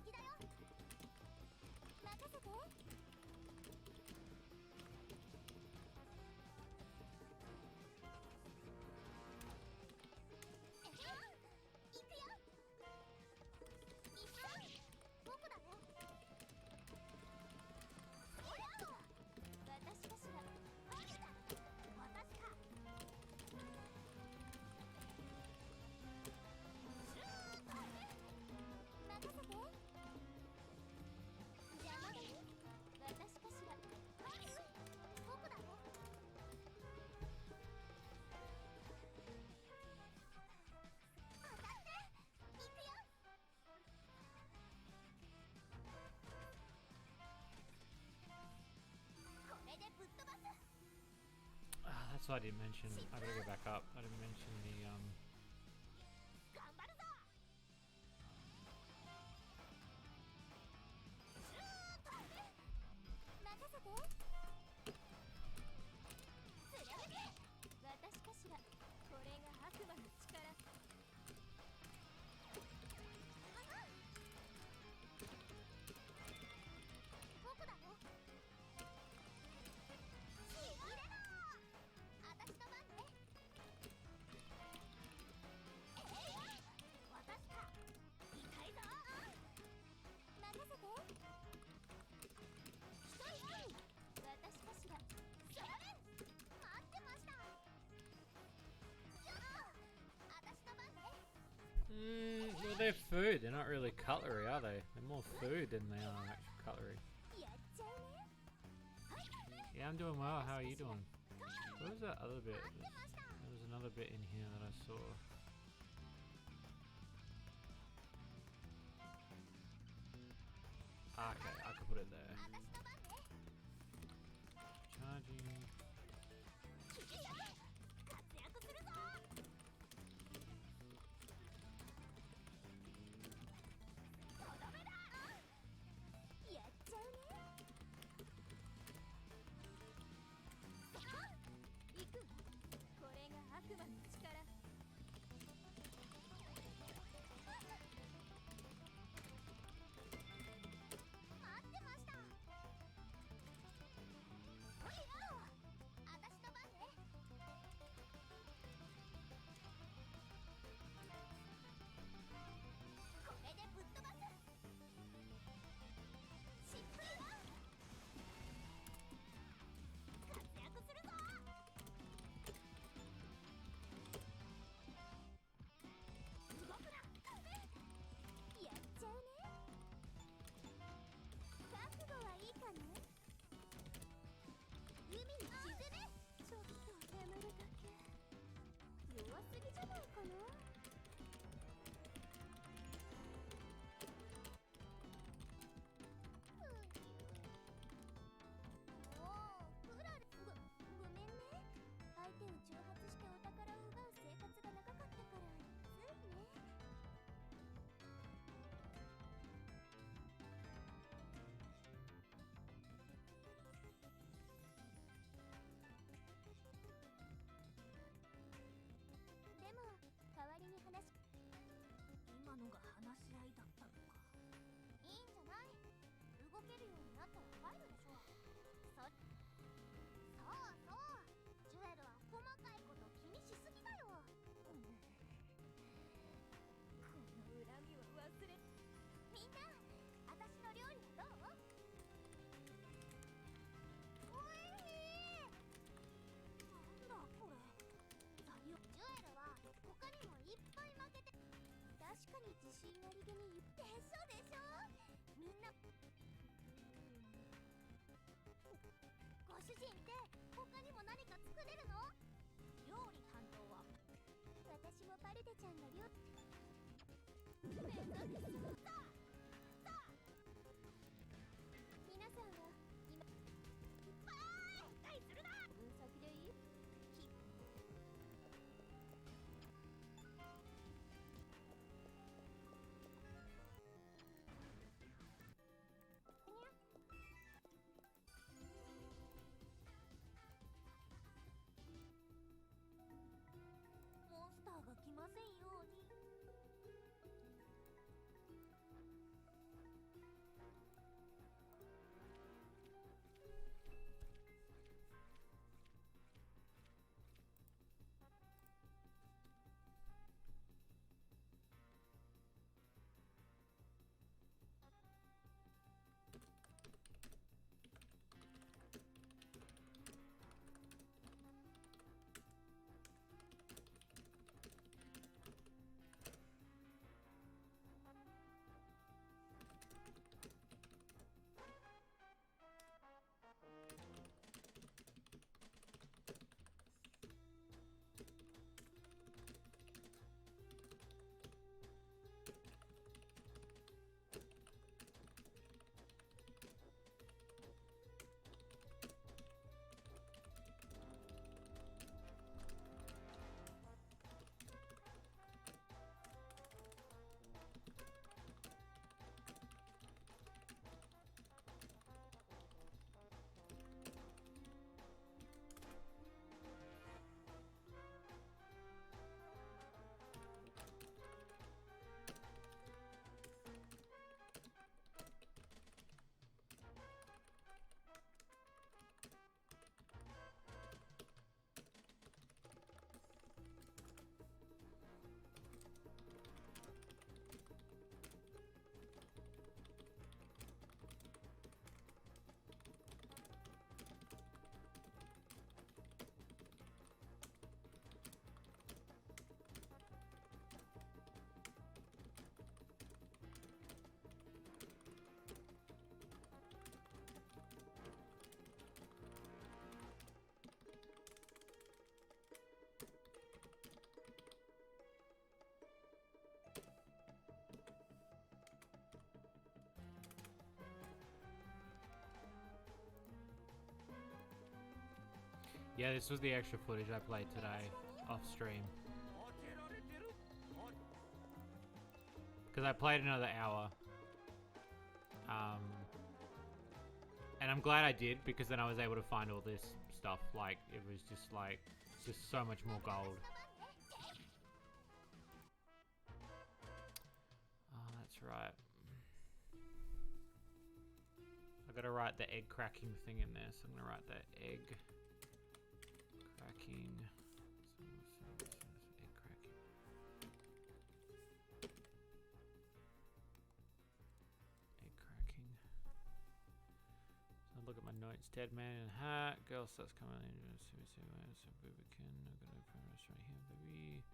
敵だよ。任せて。行くよ。僕だよ。私かしら。私か。任せて。邪魔だね。私かしら。僕だよ。当たって。行くよ。これでぶっ飛ばす。That's what I didn't mention. I gotta go back up. I didn't mention the 頑張るぞ。任せて。貫け。私かしら。これが悪魔の力。僕だよ。ちぎれろ。私の番ね。私か。痛いぞ。任せて。一人私かしら。それ。待ってました。私の番ね。well, they're food. They're not really cutlery, are they? They're more food than they are actual cutlery. やっちゃうね。 Yeah, I'm doing well. How are you doing? What was that other bit? 待ってました。 There was another bit in here that I saw. Okay, I could put it there. 私の番ね。 Charging. 活躍するぞ。とどめだ。やっちゃうね。行く。これが悪魔の力。待今のが話し合いだったのか。いいんじゃない。動けるようになったら帰るでしょ。そうそう、ジュエルは細かいこと気にしすぎだよ。この恨みは忘れ。みんな、私の料理はどう？おいしい。なんだこれ。ジュエルは他にもいっぱい負けて。確かに自信ありげに言ってでしょでしょ。みんなご主人って他にも何か作れるの？料理担当は私もパルテちゃんの料理目指すさあ皆さんは今後悔するな。分先でいい？モンスターが来ませんように。Yeah, this was the extra footage I played today off stream. Because I played another hour. And I'm glad I did, because then I was able to find all this stuff. Like, it was just like, just so much more gold. Oh, that's right. I gotta write the egg cracking thing in there, so I'm gonna write that egg cracking. Egg cracking. Egg cracking. So look at my notes. Dead man in a hat. Girl starts coming in. So Boobican. I've got to put this right here, baby.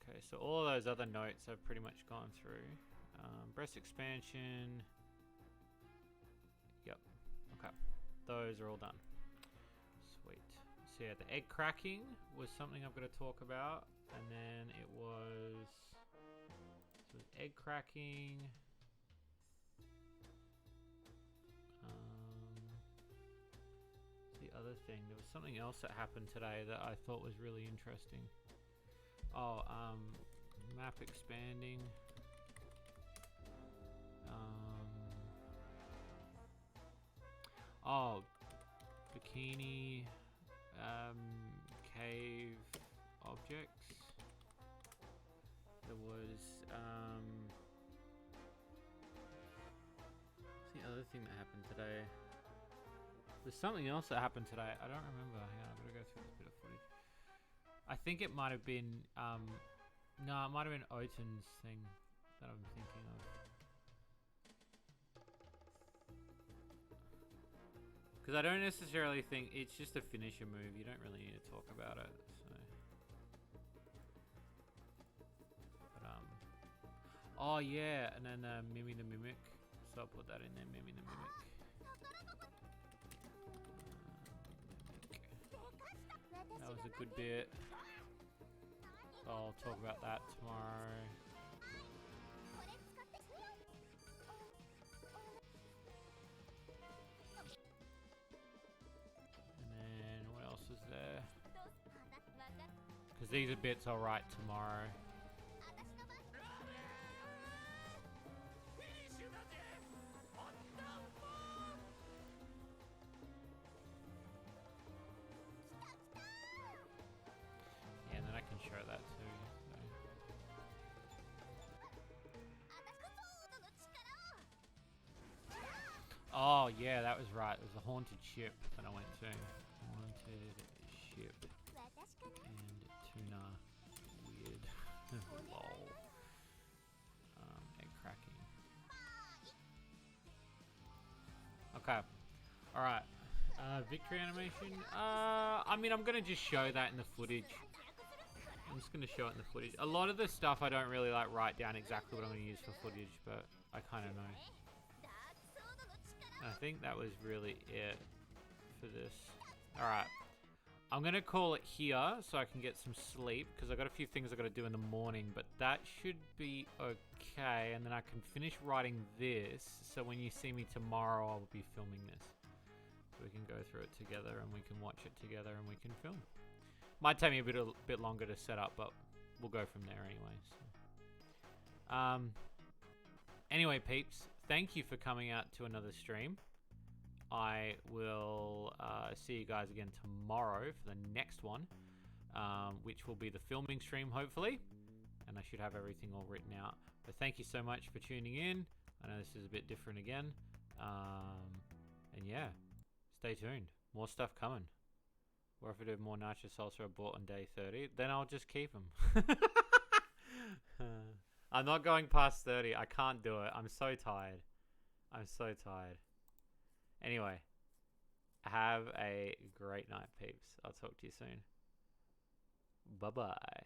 Okay, so all those other notes I've pretty much gone through. Breast expansion. Yep. Okay. Those are all done. Sweet. So yeah, the egg cracking was something I've got to talk about. And then it was... So it was egg cracking. The other thing, there was something else that happened today that I thought was really interesting. Oh, map expanding. Oh, bikini, cave objects. There was What's the other thing that happened today? There's something else that happened today. I don't remember. Hang on, I've got to go through this bit of footage. I think it might have been, no, it might have been Oten's thing that I'm thinking of. Because I don't necessarily think it's just a finisher move. You don't really need to talk about it. So. But, oh yeah, and then Mimi the Mimic. So I'll put that in there, Mimi the Mimic. That was a good bit. So I'll talk about that tomorrow. And then what else is there? Because these are bits I'll write tomorrow. Yeah, and then I can show that too. So. Oh yeah, that was right. It was a haunted ship that I went to. Haunted ship. And tuna. Weird. Lol. Egg cracking. Okay. Alright. Victory animation. I mean, I'm gonna just show that in the footage. I'm just gonna show it in the footage. A lot of the stuff I don't really like write down exactly what I'm gonna use for footage, but I kind of know. I think that was really it for this. Alright. I'm going to call it here so I can get some sleep, because I've got a few things I've got to do in the morning, but that should be okay. And then I can finish writing this, so when you see me tomorrow, I'll be filming this. So we can go through it together, and we can watch it together, and we can film. Might take me a bit longer to set up, but we'll go from there anyway. So. Anyway, peeps, thank you for coming out to another stream. I will see you guys again tomorrow for the next one, which will be the filming stream, hopefully. And I should have everything all written out. But thank you so much for tuning in. I know this is a bit different again. And yeah, stay tuned. More stuff coming. Or if I do more Nacho Salsa I bought on day 30, then I'll just keep them. I'm not going past 30. I can't do it. I'm so tired. I'm so tired. Anyway, have a great night, peeps. I'll talk to you soon. Bye-bye.